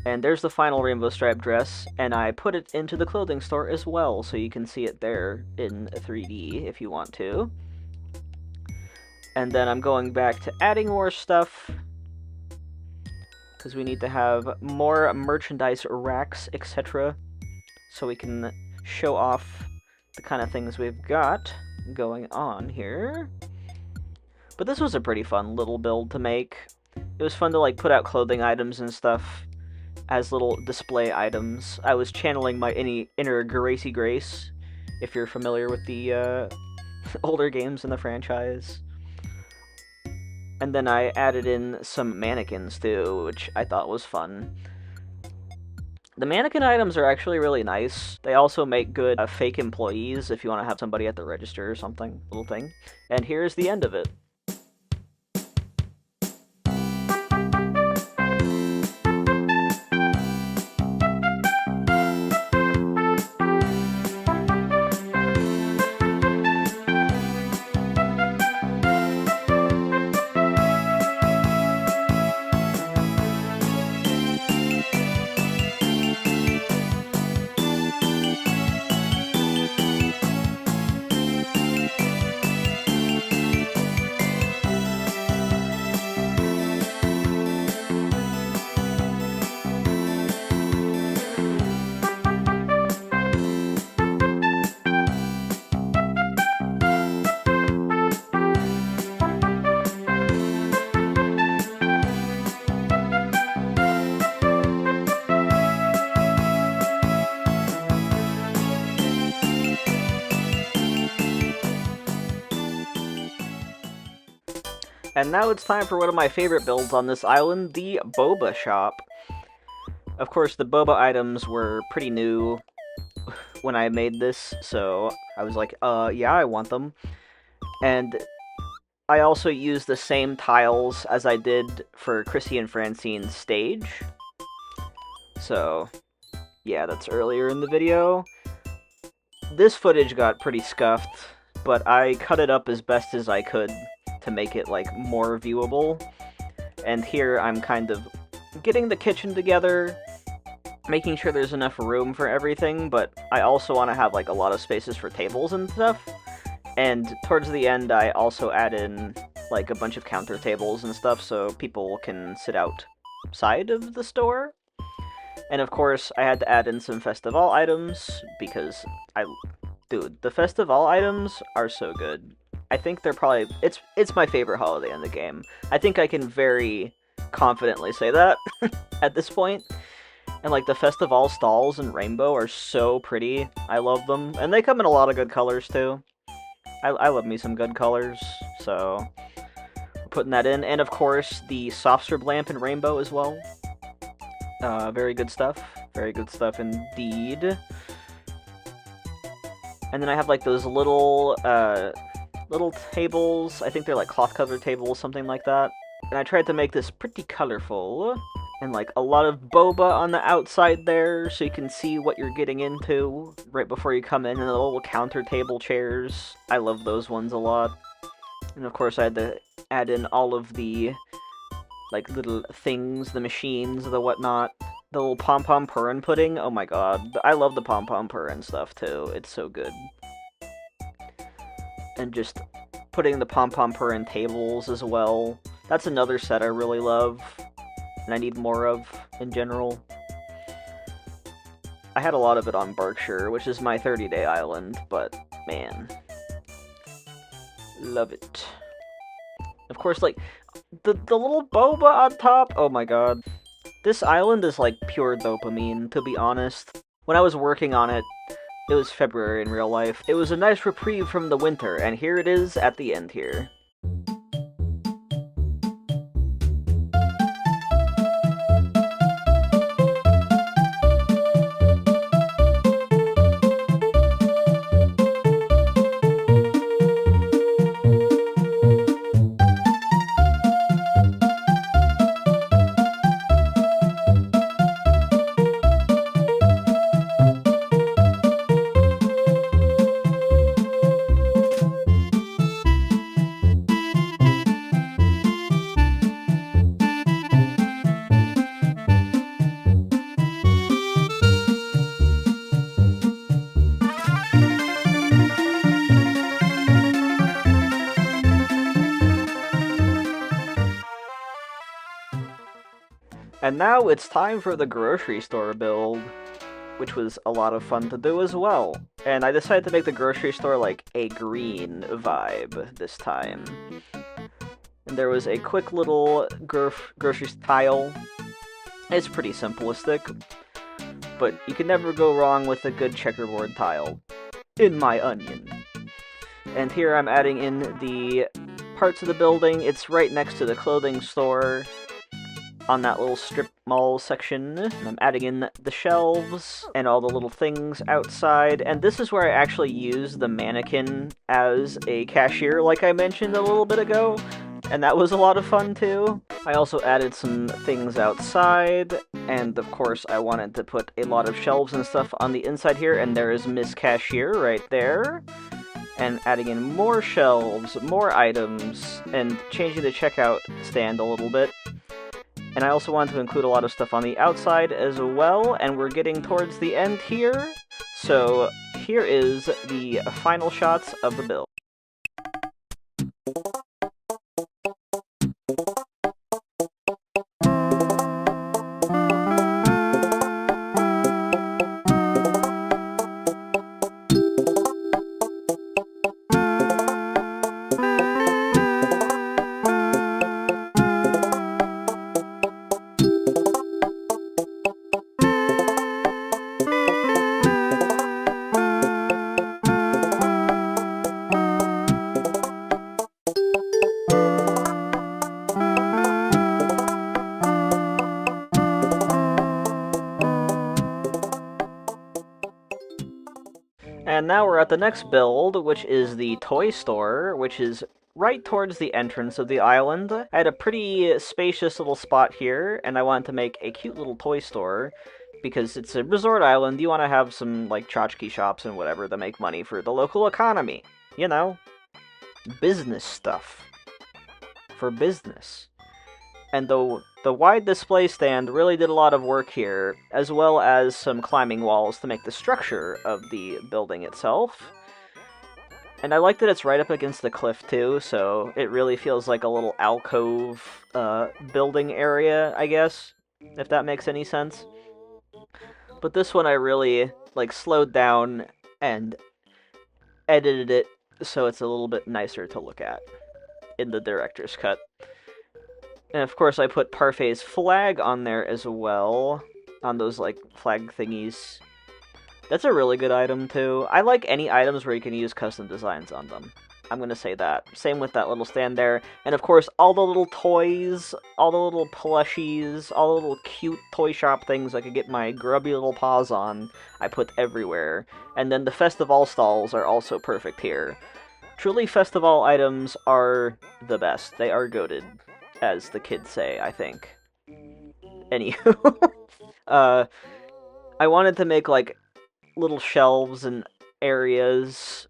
And there's the final rainbow striped dress, and I put it into the clothing store as well, so you can see it there in 3D if you want to. And then I'm going back to adding more stuff, because we need to have more merchandise racks, etc., so we can show off the kind of things we've got going on here. But this was a pretty fun little build to make. It was fun to like put out clothing items and stuff as little display items. I was channeling my inner Gracie Grace, if you're familiar with the older games in the franchise. And then I added in some mannequins too, which I thought was fun. The mannequin items are actually really nice. They also make good fake employees if you want to have somebody at the register or something, little thing. And here's the end of it. And now it's time for one of my favorite builds on this island, the Boba shop. Of course, the Boba items were pretty new when I made this, so I was like, yeah, I want them. And I also used the same tiles as I did for Chrissy and Francine's stage. So, yeah, that's earlier in the video. This footage got pretty scuffed, but I cut it up as best as I could to make it, like, more viewable. And here I'm kind of getting the kitchen together, making sure there's enough room for everything, but I also want to have, like, a lot of spaces for tables and stuff. And towards the end, I also add in, like, a bunch of counter tables and stuff so people can sit outside of the store. And of course, I had to add in some Festival items, because dude, the Festival items are so good. I think they're probably, it's my favorite holiday in the game. I think I can very confidently say that at this point. And, like, the Festival stalls in Rainbow are so pretty. I love them. And they come in a lot of good colors, too. I love me some good colors, so we're putting that in. And, of course, the soft strip lamp in Rainbow as well. Very good stuff. Very good stuff indeed. And then I have, like, those little tables. I think they're, like, cloth cover tables, something like that. And I tried to make this pretty colorful. And, like, a lot of boba on the outside there, so you can see what you're getting into right before you come in. And the little counter table chairs. I love those ones a lot. And, of course, I had to add in all of the, like, little things, the machines, the whatnot. The little pom-pom purin pudding. Oh my god. I love the pom-pom purin stuff, too. It's so good. And just putting the pom-pom purin tables as well. That's another set I really love. And I need more of, in general. I had a lot of it on Berkshire, which is my 30-day island, but, man. Love it. Of course, like, the little boba on top, oh my god. This island is, like, pure dopamine, to be honest. When I was working on it, it was February in real life. It was a nice reprieve from the winter, and here it is at the end here. And now it's time for the grocery store build, which was a lot of fun to do as well. And I decided to make the grocery store like a green vibe this time. And there was a quick little grocery tile. It's pretty simplistic, but you can never go wrong with a good checkerboard tile. In my onion. And here I'm adding in the parts of the building. It's right next to the clothing store on that little strip mall section. And I'm adding in the shelves and all the little things outside. And this is where I actually use the mannequin as a cashier, like I mentioned a little bit ago. And that was a lot of fun too. I also added some things outside, and of course I wanted to put a lot of shelves and stuff on the inside here, and there is Miss Cashier right there. And adding in more shelves, more items, and changing the checkout stand a little bit. And I also wanted to include a lot of stuff on the outside as well, and we're getting towards the end here. So here is the final shots of the build. And now we're at the next build, which is the toy store, which is right towards the entrance of the island. I had a pretty spacious little spot here, and I wanted to make a cute little toy store, because it's a resort island. You want to have some, like, tchotchke shops and whatever that make money for the local economy. You know, business stuff. For business. And the wide display stand really did a lot of work here, as well as some climbing walls to make the structure of the building itself. And I like that it's right up against the cliff too, so it really feels like a little alcove building area, I guess, if that makes any sense. But this one I really like slowed down and edited it so it's a little bit nicer to look at in the director's cut. And of course I put Parfait's flag on there as well, on those like flag thingies. That's a really good item too. I like any items where you can use custom designs on them. I'm gonna say that. Same with that little stand there. And of course all the little toys, all the little plushies, all the little cute toy shop things I could get my grubby little paws on, I put everywhere. And then the Festival stalls are also perfect here. Truly, Festival items are the best. They are goated, as the kids say, I think. Anywho. I wanted to make, like, little shelves and areas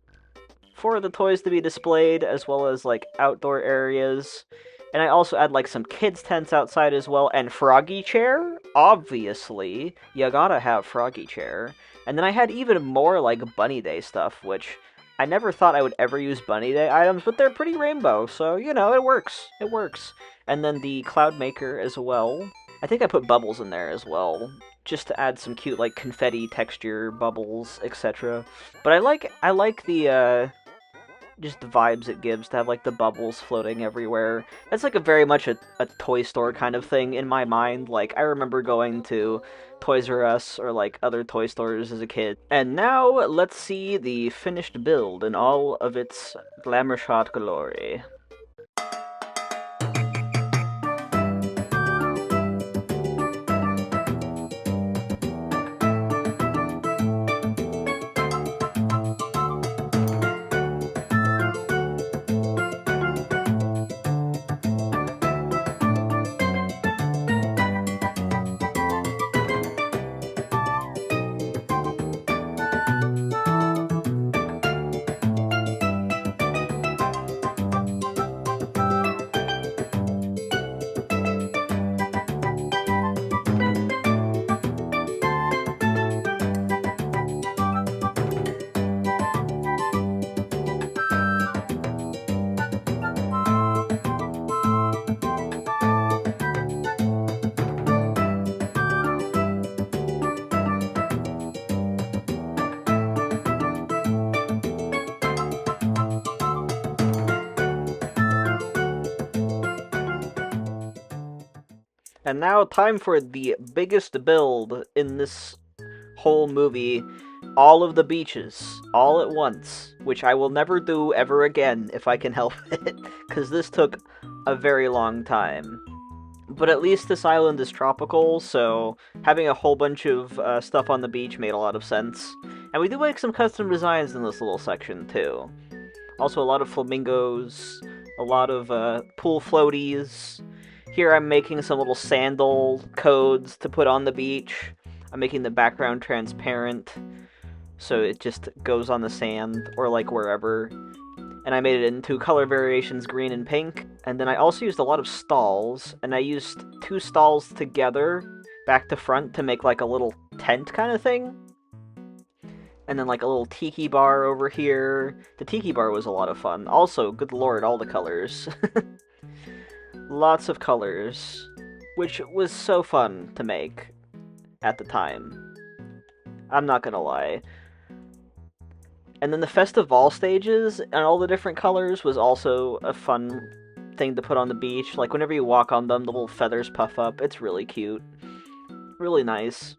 for the toys to be displayed, as well as, like, outdoor areas. And I also add, like, some kids' tents outside as well, and Froggy Chair, obviously. You gotta have Froggy Chair. And then I had even more, like, Bunny Day stuff, which I never thought I would ever use Bunny Day items, but they're pretty rainbow, so, you know, it works. It works. And then the Cloud Maker as well. I think I put bubbles in there as well, just to add some cute, like, confetti texture, bubbles, etc. But I like the, just the vibes it gives to have, like, the bubbles floating everywhere. That's, like, very much a toy store kind of thing in my mind. Like, I remember going to Toys R Us or, like, other toy stores as a kid. And now, let's see the finished build in all of its glamour shot glory. And now, time for the biggest build in this whole movie. All of the beaches, all at once, which I will never do ever again if I can help it, because this took a very long time. But at least this island is tropical, so having a whole bunch of stuff on the beach made a lot of sense. And we do make some custom designs in this little section, too. Also, a lot of flamingos, a lot of pool floaties. Here I'm making some little sandal codes to put on the beach. I'm making the background transparent, so it just goes on the sand, or like wherever. And I made it in two color variations, green and pink. And then I also used a lot of stalls, and I used two stalls together, back to front, to make like a little tent kind of thing. And then like a little tiki bar over here. The tiki bar was a lot of fun. Also, good lord, all the colors. Lots of colors, which was so fun to make at the time. I'm not gonna lie. And then the Festival stages and all the different colors was also a fun thing to put on the beach. Like, whenever you walk on them, the little feathers puff up. It's really cute. Really nice.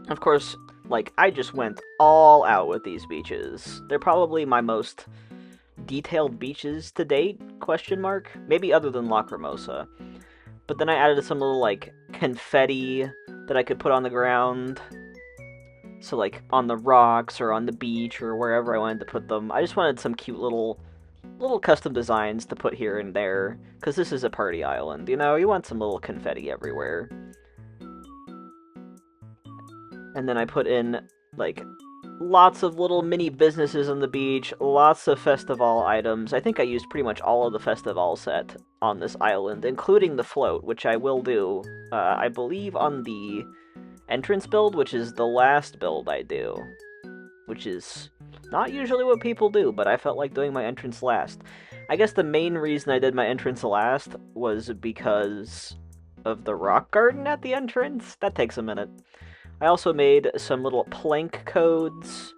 Of course, like, I just went all out with these beaches. They're probably my most detailed beaches to date, question mark? Maybe other than Lacrimosa. But then I added some little, like, confetti that I could put on the ground. So like on the rocks or on the beach or wherever I wanted to put them. I just wanted some cute little custom designs to put here and there, because this is a party island, you know? You want some little confetti everywhere. And then I put in, like, lots of little mini businesses on the beach, lots of festival items. I think I used pretty much all of the festival set on this island, including the float, which I will do, I believe, on the entrance build, which is the last build I do. Which is not usually what people do, but I felt like doing my entrance last. I guess the main reason I did my entrance last was because of the rock garden at the entrance. That takes a minute. I also made some little plank codes,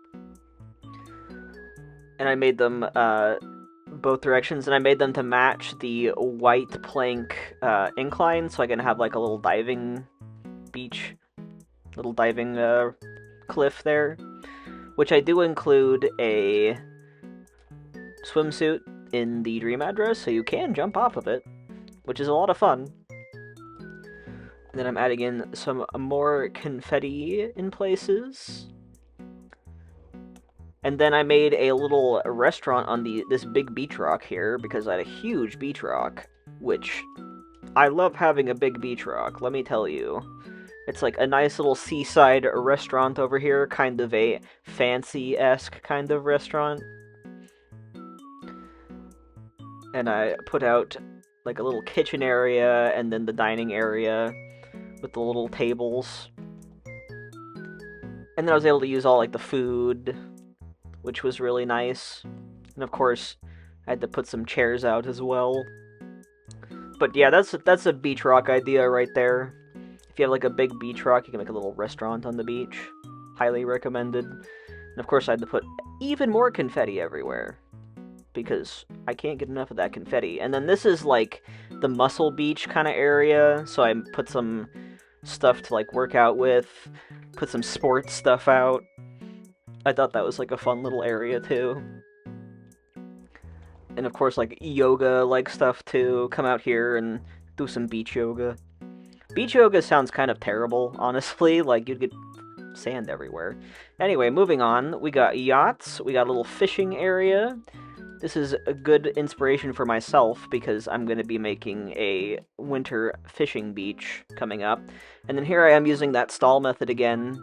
and I made them both directions, and I made them to match the white plank incline, so I can have like a little diving beach, little diving cliff there. Which I do include a swimsuit in the dream address, so you can jump off of it, which is a lot of fun. And then I'm adding in some more confetti in places. And then I made a little restaurant on this big beach rock here, because I had a huge beach rock, which I love having a big beach rock, let me tell you. It's like a nice little seaside restaurant over here, kind of a fancy-esque kind of restaurant. And I put out like a little kitchen area and then the dining area with the little tables. And then I was able to use all like the food, which was really nice. And of course, I had to put some chairs out as well. But yeah, that's a beach rock idea right there. If you have like a big beach rock, you can make a little restaurant on the beach. Highly recommended. And of course I had to put even more confetti everywhere, because I can't get enough of that confetti. And then this is like the Muscle Beach kind of area, so I put some stuff to like work out with, put some sports stuff out. I thought that was like a fun little area too. And of course like yoga like stuff too. Come out here and do some beach yoga. Beach yoga sounds kind of terrible, honestly, like you'd get sand everywhere. Anyway, moving on, we got yachts, we got a little fishing area. This is a good inspiration for myself, because I'm going to be making a winter fishing beach coming up. And then here I am using that stall method again,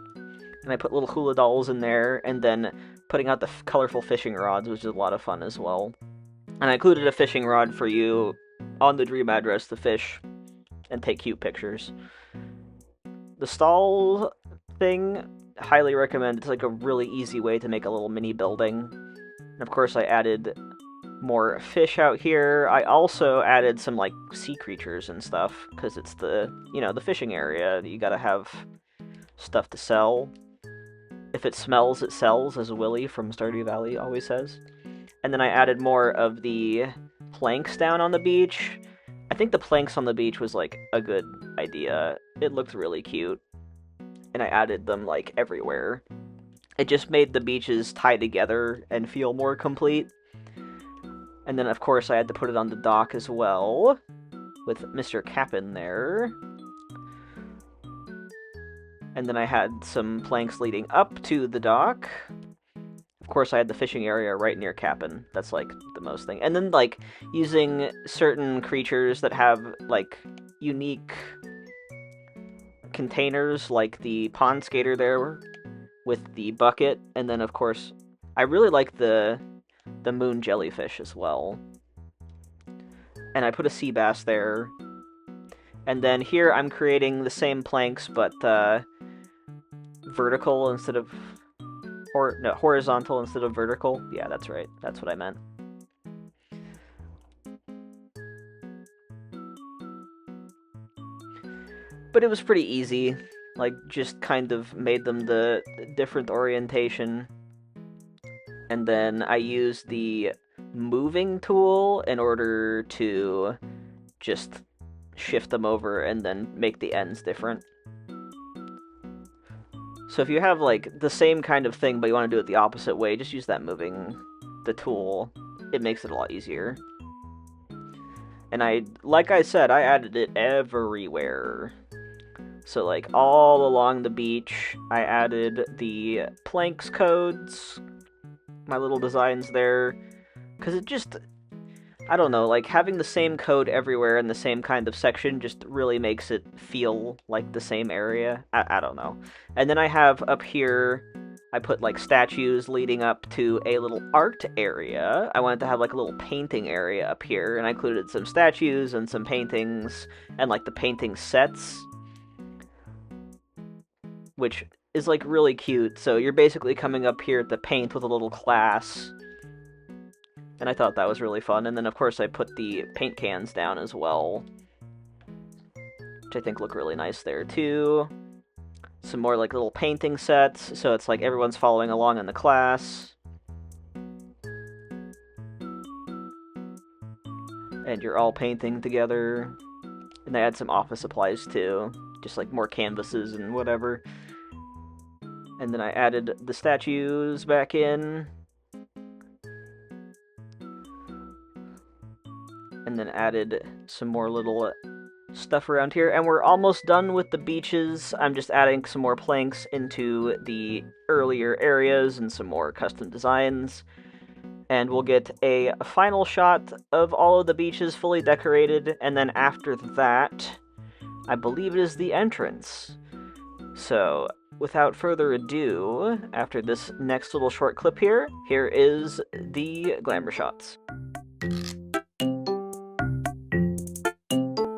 and I put little hula dolls in there, and then putting out the colorful fishing rods, which is a lot of fun as well. And I included a fishing rod for you on the dream address to fish and take cute pictures. The stall thing, highly recommend. It's like a really easy way to make a little mini building. And of course I added more fish out here. I also added some like sea creatures and stuff, because it's the, you know, the fishing area. You gotta have stuff to sell. If it smells, it sells, as Willy from Stardew Valley always says. And then I added more of the planks down on the beach. I think the planks on the beach was like a good idea. It looked really cute. And I added them like everywhere. It just made the beaches tie together and feel more complete. And then of course I had to put it on the dock as well, with Mr. Cap'n there. And then I had some planks leading up to the dock. Of course, I had the fishing area right near Cap'n. That's, like, the most thing. And then, like, using certain creatures that have, like, unique containers, like the pond skater there with the bucket. And then, of course, I really like the moon jellyfish as well. And I put a sea bass there. And then here I'm creating the same planks, but vertical instead of... no, horizontal instead of vertical. Yeah, that's right. That's what I meant. But it was pretty easy. Like, just kind of made them the different orientation. And then I used the moving tool in order to just shift them over and then make the ends different. So if you have, like, the same kind of thing, but you want to do it the opposite way, just use that the tool. It makes it a lot easier. And like I said, I added it everywhere. So, like, all along the beach, I added the planks codes, my little designs there, because it just, I don't know, like, having the same code everywhere in the same kind of section just really makes it feel like the same area. I don't know. And then I have up here, I put, like, statues leading up to a little art area. I wanted to have, like, a little painting area up here, and I included some statues and some paintings, and, like, the painting sets, which is, like, really cute. So you're basically coming up here to paint with a little class, and I thought that was really fun. And then, of course, I put the paint cans down as well, which I think look really nice there, too. Some more, like, little painting sets, so it's like everyone's following along in the class. And you're all painting together. And I add some office supplies, too. Just, like, more canvases and whatever. And then I added the statues back in. And then added some more little stuff around here. And we're almost done with the beaches. I'm just adding some more planks into the earlier areas and some more custom designs. And we'll get a final shot of all of the beaches fully decorated. And then after that, I believe it is the entrance. So, without further ado, after this next little short clip here, here is the glamour shots. Thank you.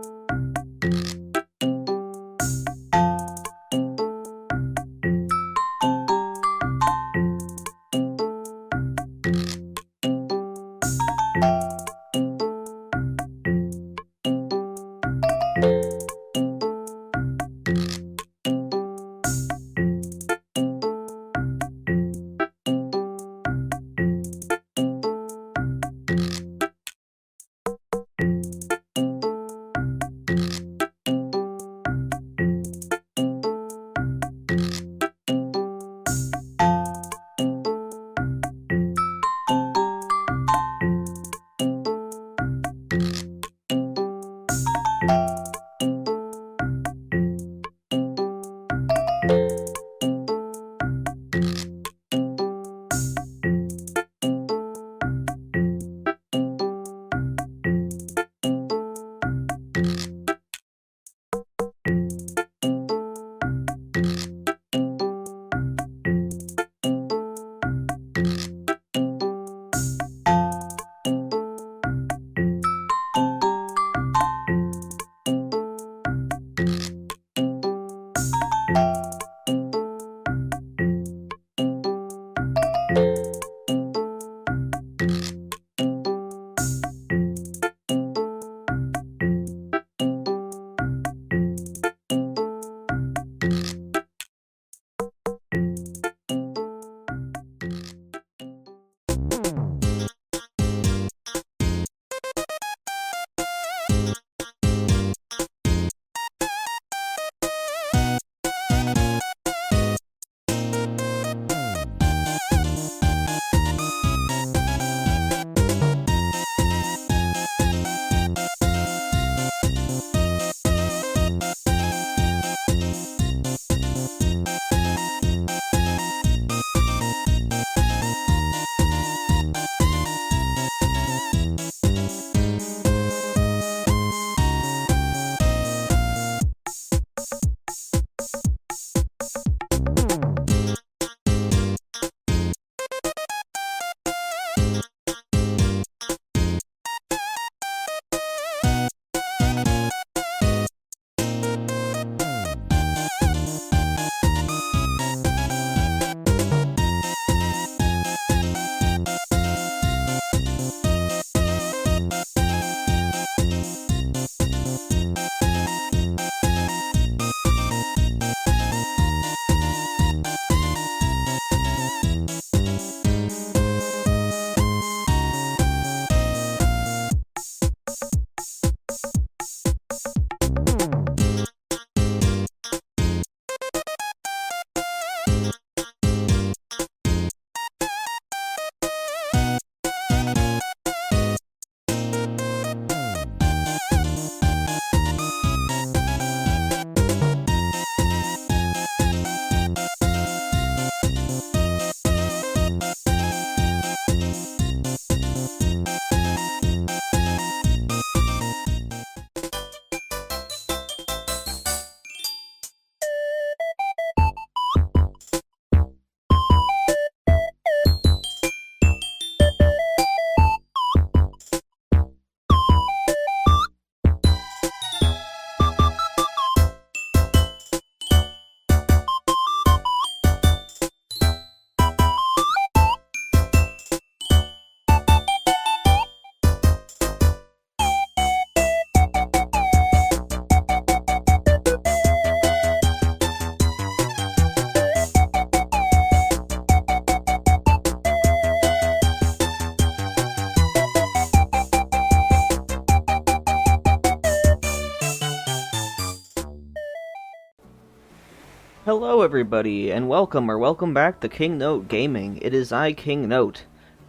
Hello everybody, and welcome back to King Note Gaming. It is I, King Note,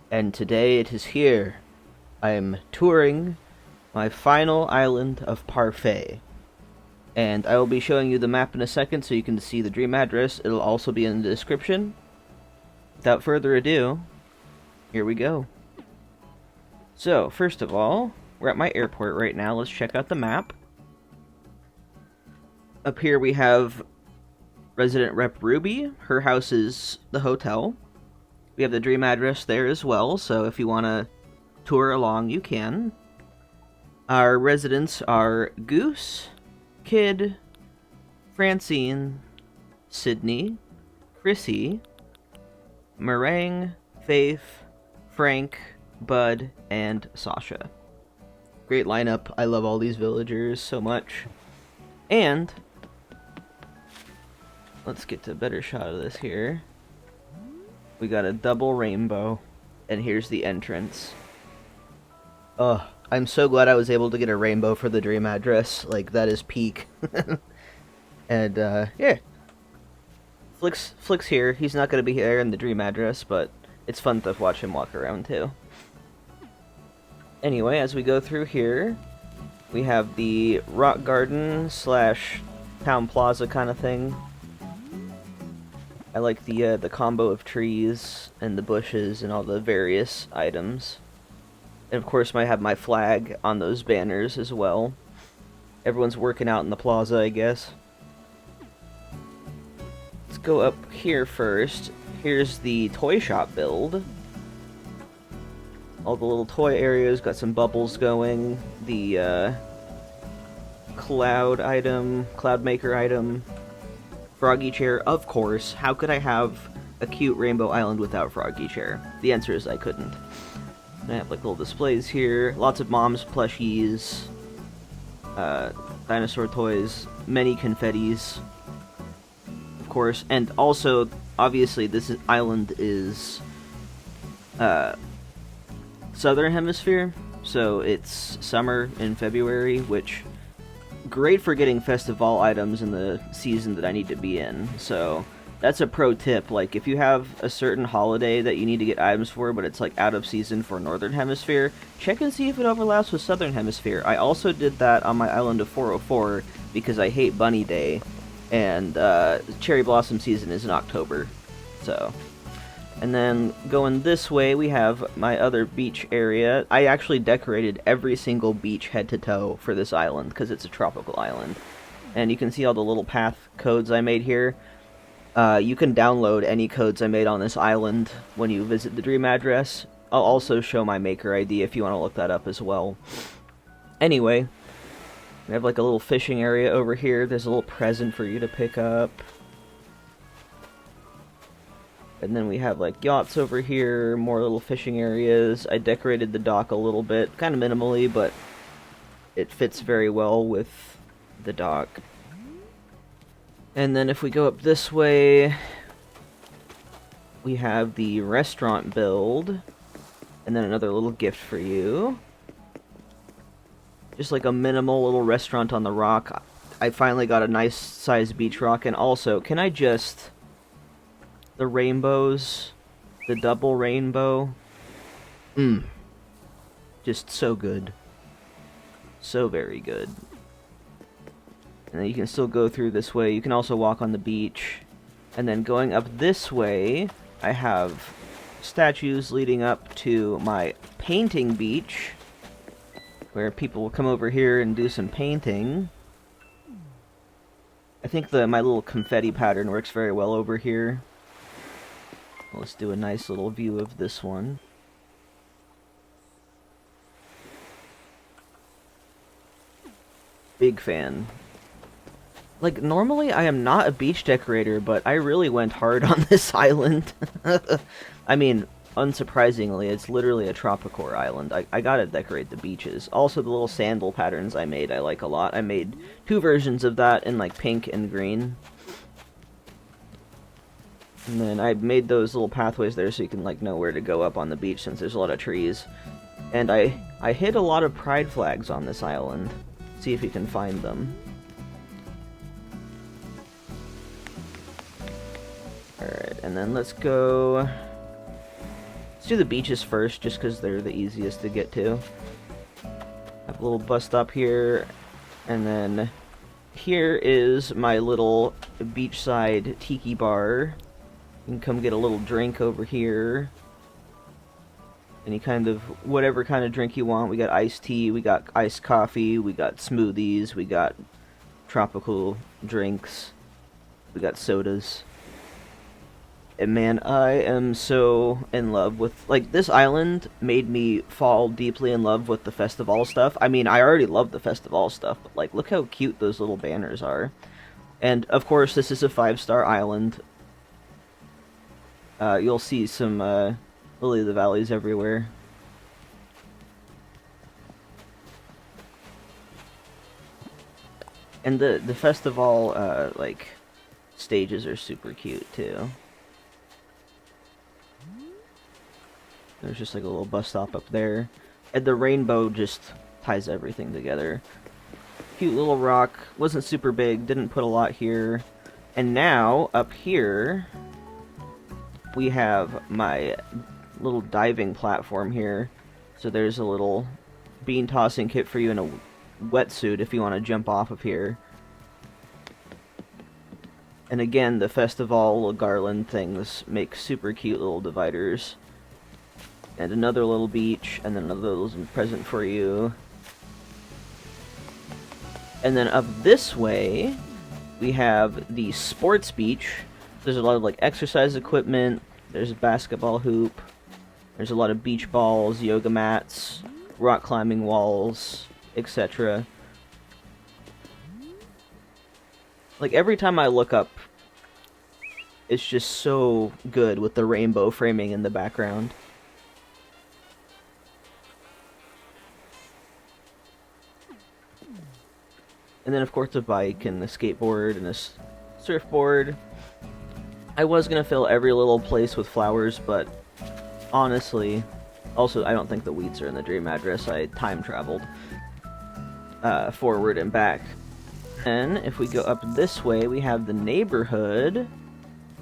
and today it is here. I am touring my final island of Parfait. And I will be showing you the map in a second so you can see the dream address. It'll also be in the description. Without further ado, here we go. So, first of all, we're at my airport right now. Let's check out the map. Up here we have Resident Rep Ruby. Her house is the hotel. We have the dream address there as well, so if you want to tour along, you can. Our residents are Goose, Kid, Francine, Sydney, Chrissy, Meringue, Faith, Frank, Bud, and Sasha. Great lineup. I love all these villagers so much. And let's get to a better shot of this here. We got a double rainbow, and here's the entrance. Oh, I'm so glad I was able to get a rainbow for the dream address. Like, that is peak. And, yeah. Flick's here. He's not going to be here in the dream address, but it's fun to watch him walk around, too. Anyway, as we go through here, we have the rock garden / town plaza kind of thing. I like the combo of trees and the bushes and all the various items. And of course I have my flag on those banners as well. Everyone's working out in the plaza, I guess. Let's go up here first. Here's the toy shop build. All the little toy areas, got some bubbles going. The cloud maker item. Froggy chair, of course. How could I have a cute rainbow island without Froggy chair? The answer is I couldn't. I have like little displays here, lots of mom's plushies, dinosaur toys, many confettis, of course, and also, obviously, this island is southern hemisphere, so it's summer in February, which great for getting festival items in the season that I need to be in. So that's a pro tip. Like, if you have a certain holiday that you need to get items for, but it's like out of season for Northern Hemisphere, check and see if it overlaps with Southern Hemisphere. I also did that on my island of 404 because I hate Bunny Day, and cherry blossom season is in October. So, and then going this way, we have my other beach area. I actually decorated every single beach head to toe for this island because it's a tropical island. And you can see all the little path codes I made here. You can download any codes I made on this island when you visit the dream address. I'll also show my maker ID if you want to look that up as well. Anyway, we have like a little fishing area over here. There's a little present for you to pick up. And then we have like yachts over here, more little fishing areas. I decorated the dock a little bit, kind of minimally, but it fits very well with the dock. And then if we go up this way, we have the restaurant build, and then another little gift for you. Just like a minimal little restaurant on the rock. I finally got a nice sized beach rock, and also, can I just... the rainbows, the double rainbow, just so good. So very good. And then you can still go through this way. You can also walk on the beach. And then going up this way, I have statues leading up to my painting beach, where people will come over here and do some painting. I think my little confetti pattern works very well over here. Let's do a nice little view of this one. Big fan. Like, normally I am not a beach decorator, but I really went hard on this island. I mean, unsurprisingly, it's literally a Tropicore island. I gotta decorate the beaches. Also, the little sandal patterns I made I like a lot. I made 2 versions of that in, like, pink and green. And then I made those little pathways there so you can, like, know where to go up on the beach since there's a lot of trees. And I hid a lot of pride flags on this island. See if you can find them. and then let's go... Let's do the beaches first, just because they're the easiest to get to. Have a little bus stop here, and then here is my little beachside tiki bar. You can come get a little drink over here. Any kind of, whatever kind of drink you want. We got iced tea, we got iced coffee, we got smoothies, we got tropical drinks, we got sodas. And man, I am so in love with, like, this island made me fall deeply in love with the Festival stuff. I mean, I already love the Festival stuff, but, like, look how cute those little banners are. And, of course, this is a 5-star island. You'll see some, Lily of the Valleys everywhere. And the Festival, like, stages are super cute, too. There's just like a little bus stop up there. And the rainbow just ties everything together. Cute little rock. Wasn't super big. Didn't put a lot here. And now, up here, we have my little diving platform here. So there's a little bean tossing kit for you in a wetsuit if you want to jump off of here. And again, the Festival little garland things make super cute little dividers. And another little beach, and then another little present for you. And then up this way, we have the sports beach. There's a lot of like exercise equipment. There's a basketball hoop. There's a lot of beach balls, yoga mats, rock climbing walls, etc. Like every time I look up, it's just so good with the rainbow framing in the background. And then, of course, a bike and a skateboard and a surfboard. I was going to fill every little place with flowers, but honestly, also, I don't think the weeds are in the dream address. I time traveled forward and back. And if we go up this way, we have the neighborhood.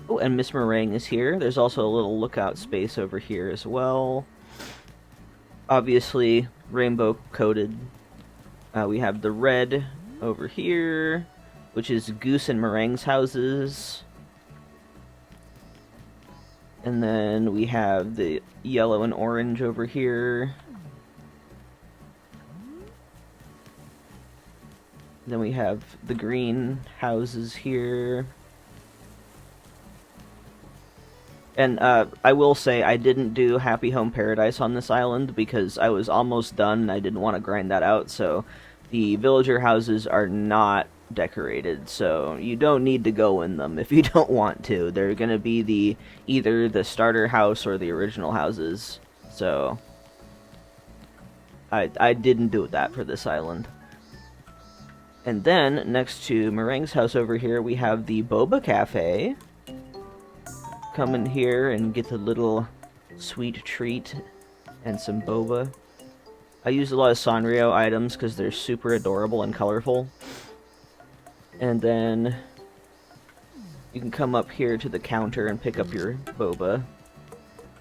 Oh, and Miss Meringue is here. There's also a little lookout space over here as well. Obviously, rainbow coated. We have the red over here, which is Goose and Meringue's houses. And then we have the yellow and orange over here. Then we have the green houses here. And I will say I didn't do Happy Home Paradise on this island because I was almost done and I didn't want to grind that out, so the villager houses are not decorated, so you don't need to go in them if you don't want to. They're going to be either the starter house or the original houses, so I didn't do that for this island. And then, next to Meringue's house over here, we have the Boba Cafe. Come in here and get a little sweet treat and some boba. I use a lot of Sanrio items because they're super adorable and colorful. And then you can come up here to the counter and pick up your boba.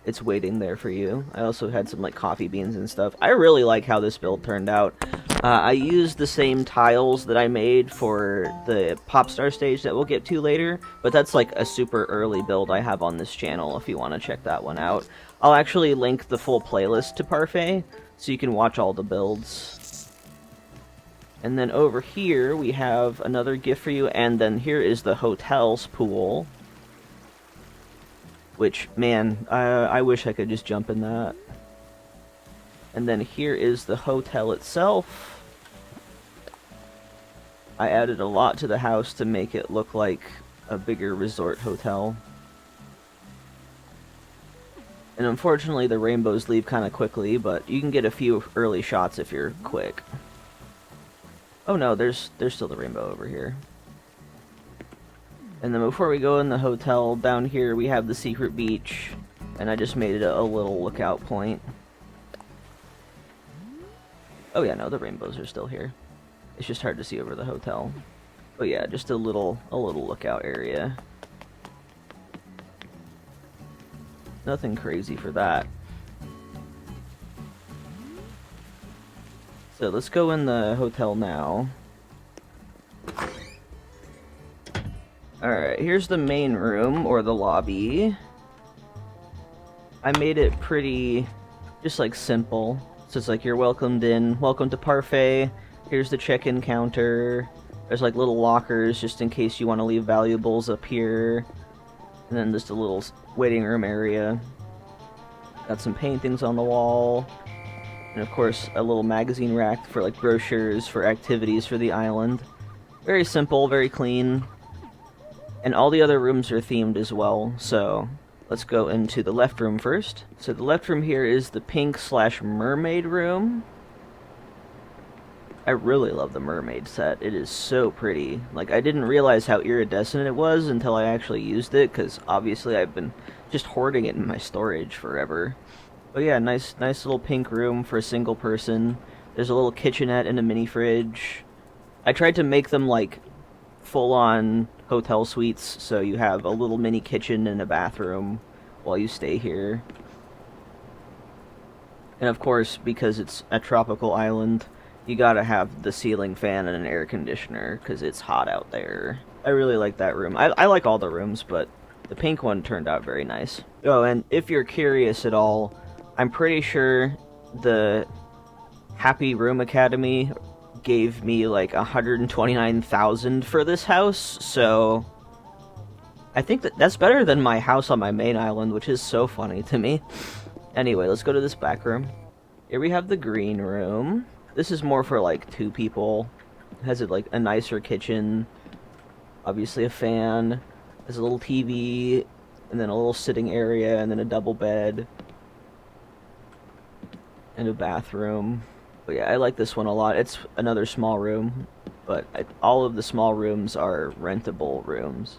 It's waiting there for you. I also had some like coffee beans and stuff. I really like how this build turned out. I used the same tiles that I made for the Popstar stage that we'll get to later, but that's like a super early build I have on this channel if you want to check that one out. I'll actually link the full playlist to Parfait, so you can watch all the builds. And then over here we have another gift for you, and then here is the hotel's pool. Which, man, I wish I could just jump in that. And then here is the hotel itself. I added a lot to the house to make it look like a bigger resort hotel. And unfortunately the rainbows leave kind of quickly, but you can get a few early shots if you're quick. Oh no, there's still the rainbow over here. And then before we go in the hotel, down here we have the secret beach, and I just made it a little lookout point. Oh yeah, no, the rainbows are still here. It's just hard to see over the hotel. But yeah, just a little lookout area. Nothing crazy for that. So let's go in the hotel now. Alright, here's the main room, or the lobby. I made it pretty, just like simple. So it's like, you're welcomed in, welcome to Parfait, here's the check-in counter. There's like little lockers just in case you want to leave valuables up here. And then just a little waiting room area. Got some paintings on the wall. And of course, a little magazine rack for like brochures for activities for the island. Very simple, very clean. And all the other rooms are themed as well, so let's go into the left room first. So the left room here is the pink/mermaid room. I really love the mermaid set. It is so pretty. Like, I didn't realize how iridescent it was until I actually used it, because obviously I've been just hoarding it in my storage forever. But yeah, nice little pink room for a single person. There's a little kitchenette and a mini fridge. I tried to make them like full-on hotel suites, so you have a little mini kitchen and a bathroom while you stay here. And of course, because it's a tropical island, you gotta have the ceiling fan and an air conditioner, because it's hot out there. I really like that room. I like all the rooms, but the pink one turned out very nice. Oh, and if you're curious at all, I'm pretty sure the Happy Room Academy gave me like 129,000 for this house, so I think that's better than my house on my main island, which is so funny to me. Anyway, let's go to this back room. Here we have the green room. This is more for like 2 people. It has like a nicer kitchen, obviously a fan, there's a little TV, and then a little sitting area, and then a double bed, and a bathroom. But yeah, I like this one a lot. It's another small room, but all of the small rooms are rentable rooms.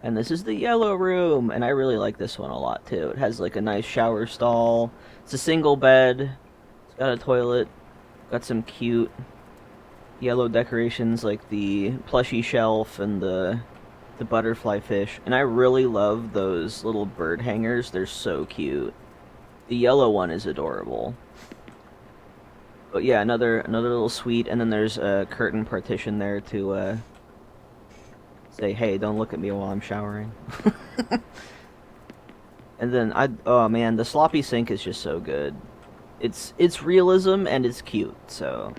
And this is the yellow room, and I really like this one a lot too. It has like a nice shower stall. It's a single bed. It's got a toilet. Got some cute yellow decorations like the plushie shelf and the butterfly fish. And I really love those little bird hangers. They're so cute. The yellow one is adorable. But yeah, another little suite, and then there's a curtain partition there to say, hey, don't look at me while I'm showering. And then oh man, the sloppy sink is just so good. It's realism and it's cute. So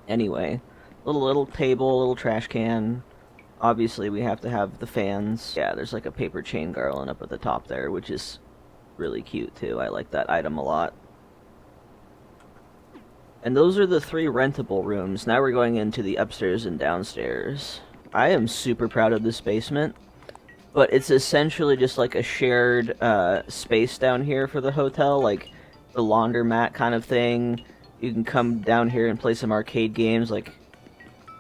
anyway, little table, little trash can. Obviously, we have to have the fans. Yeah, there's like a paper chain garland up at the top there, which is really cute too. I like that item a lot. And those are the 3 rentable rooms. Now we're going into the upstairs and downstairs. I am super proud of this basement, but it's essentially just like a shared space down here for the hotel, like the laundromat kind of thing. You can come down here and play some arcade games, like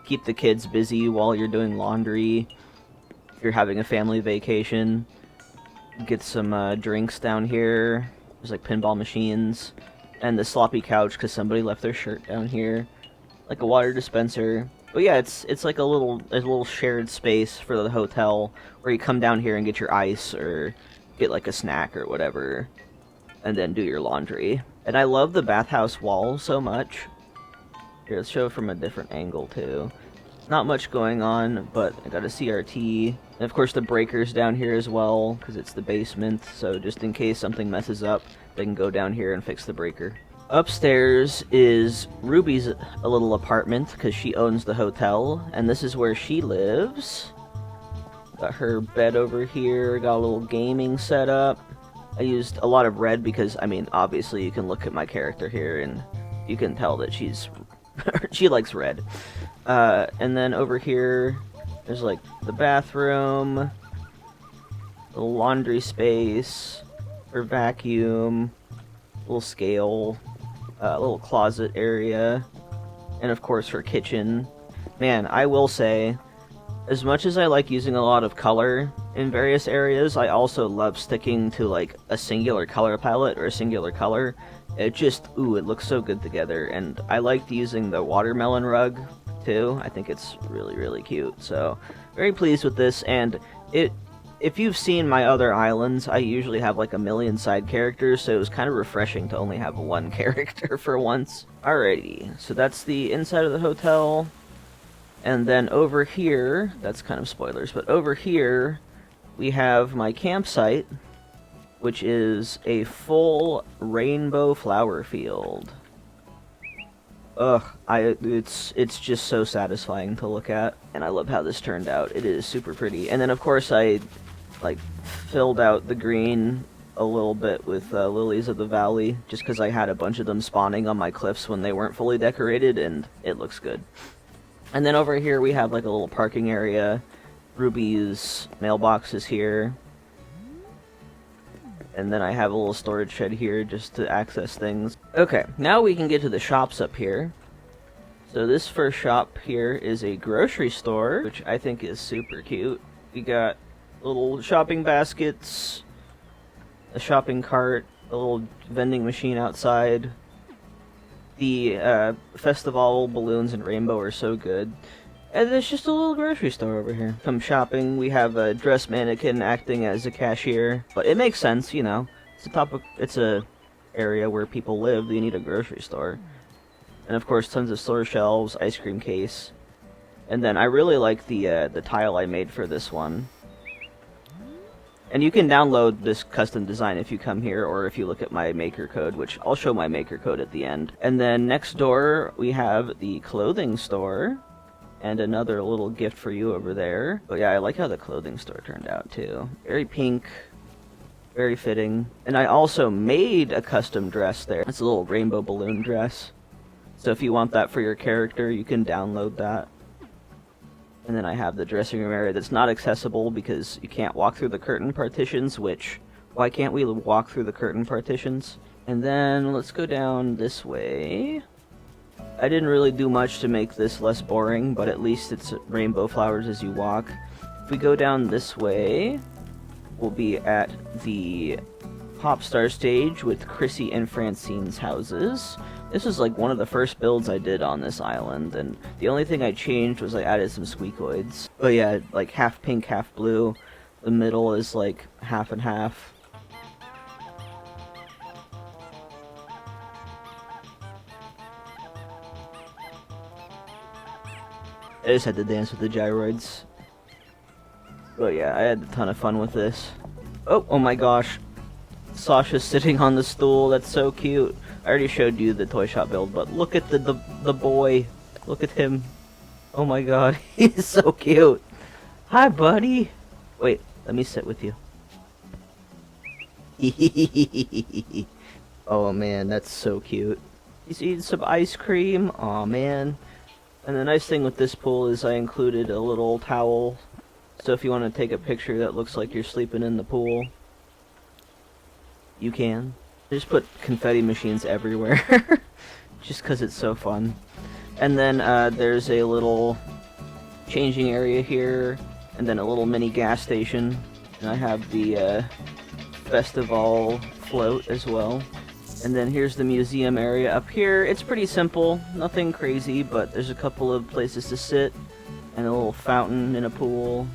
keep the kids busy while you're doing laundry. If you're having a family vacation, get some drinks down here. There's like pinball machines. And the sloppy couch because somebody left their shirt down here. Like a water dispenser. But yeah, it's like a little shared space for the hotel where you come down here and get your ice or get like a snack or whatever, and then do your laundry. And I love the bathhouse wall so much. Here, let's show it from a different angle too. Not much going on, but I got a CRT. And of course the breaker's down here as well, because it's the basement, so just in case something messes up, they can go down here and fix the breaker. Upstairs is Ruby's a little apartment, because she owns the hotel, and this is where she lives. Got her bed over here, got a little gaming setup. I used a lot of red because, I mean, obviously you can look at my character here and you can tell that she likes red. And then over here, there's like the bathroom, the laundry space, her vacuum, little scale, little closet area, and of course her kitchen. Man, I will say, as much as I like using a lot of color in various areas, I also love sticking to like a singular color palette or a singular color. It just, ooh, it looks so good together, and I liked using the watermelon rug too. I think it's really, really cute, so very pleased with this, and it if you've seen my other islands, I usually have like a million side characters, so it was kind of refreshing to only have one character for once. Alrighty, so that's the inside of the hotel. And then over here, that's kind of spoilers, but over here we have my campsite, which is a full rainbow flower field. Ugh, it's just so satisfying to look at, and I love how this turned out. It is super pretty. And then of course I like filled out the green a little bit with lilies of the valley, just because I had a bunch of them spawning on my cliffs when they weren't fully decorated, and it looks good. And then over here we have like a little parking area. Ruby's mailbox is here. And then I have a little storage shed here just to access things. Okay, now we can get to the shops up here. So this first shop here is a grocery store, which I think is super cute. We got little shopping baskets, a shopping cart, a little vending machine outside. The festival balloons and rainbow are so good. And there's just a little grocery store over here. Come shopping, we have a dress mannequin acting as a cashier. But it makes sense, you know. It's a area where people live, you need a grocery store. And of course, tons of store shelves, ice cream case. And then I really like the tile I made for this one. And you can download this custom design if you come here, or if you look at my maker code, which I'll show my maker code at the end. And then next door, we have the clothing store. And another little gift for you over there. But yeah, I like how the clothing store turned out too. Very pink, very fitting. And I also made a custom dress there. It's a little rainbow balloon dress. So if you want that for your character, you can download that. And then I have the dressing room area that's not accessible because you can't walk through the curtain partitions, which, why can't we walk through the curtain partitions? And then let's go down this way. I didn't really do much to make this less boring, but at least it's rainbow flowers as you walk. If we go down this way, we'll be at the Popstar stage with Chrissy and Francine's houses. This was like one of the first builds I did on this island, and the only thing I changed was I added some squeakoids. But yeah, like half pink, half blue. The middle is like half and half. I just had to dance with the gyroids. But yeah, I had a ton of fun with this. Oh my gosh. Sasha's sitting on the stool, that's so cute. I already showed you the toy shop build, but look at the boy. Look at him. Oh my god, he's so cute. Hi, buddy. Wait, let me sit with you. Oh man, that's so cute. He's eating some ice cream. Aw man. And the nice thing with this pool is I included a little towel, so if you want to take a picture that looks like you're sleeping in the pool, you can. I just put confetti machines everywhere, just because it's so fun. And then there's a little changing area here, and then a little mini gas station, and I have the festival float as well. And then here's the museum area up here. It's pretty simple, nothing crazy, but there's a couple of places to sit, and a little fountain in a pool.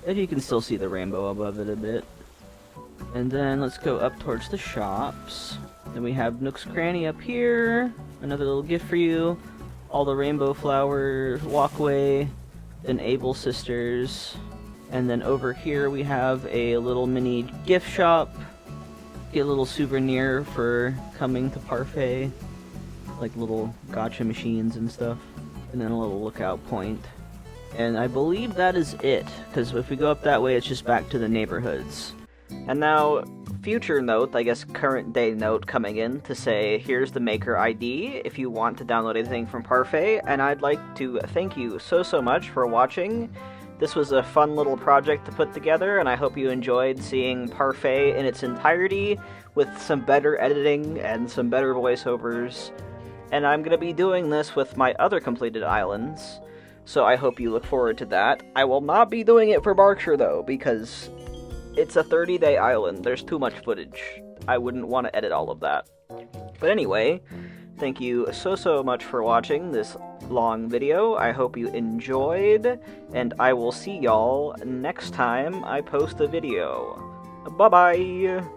And you can still see the rainbow above it a bit. And then let's go up towards the shops. Then we have Nook's Cranny up here, another little gift for you. All the rainbow flower walkway, then Able Sisters. And then over here we have a little mini gift shop. Get a little souvenir for coming to Parfait, like little gacha machines and stuff, and then a little lookout point. And I believe that is it, because if we go up that way, it's just back to the neighborhoods. And now, future note, I guess current day note coming in to say, here's the maker ID if you want to download anything from Parfait, and I'd like to thank you so much for watching. This was a fun little project to put together, and I hope you enjoyed seeing Parfait in its entirety with some better editing and some better voiceovers. And I'm going to be doing this with my other completed islands, so I hope you look forward to that. I will not be doing it for Berkshire, though, because it's a 30-day island. There's too much footage. I wouldn't want to edit all of that. But anyway, Thank you so much for watching this long video. I hope you enjoyed, and I will see y'all next time I post a video. Bye-bye!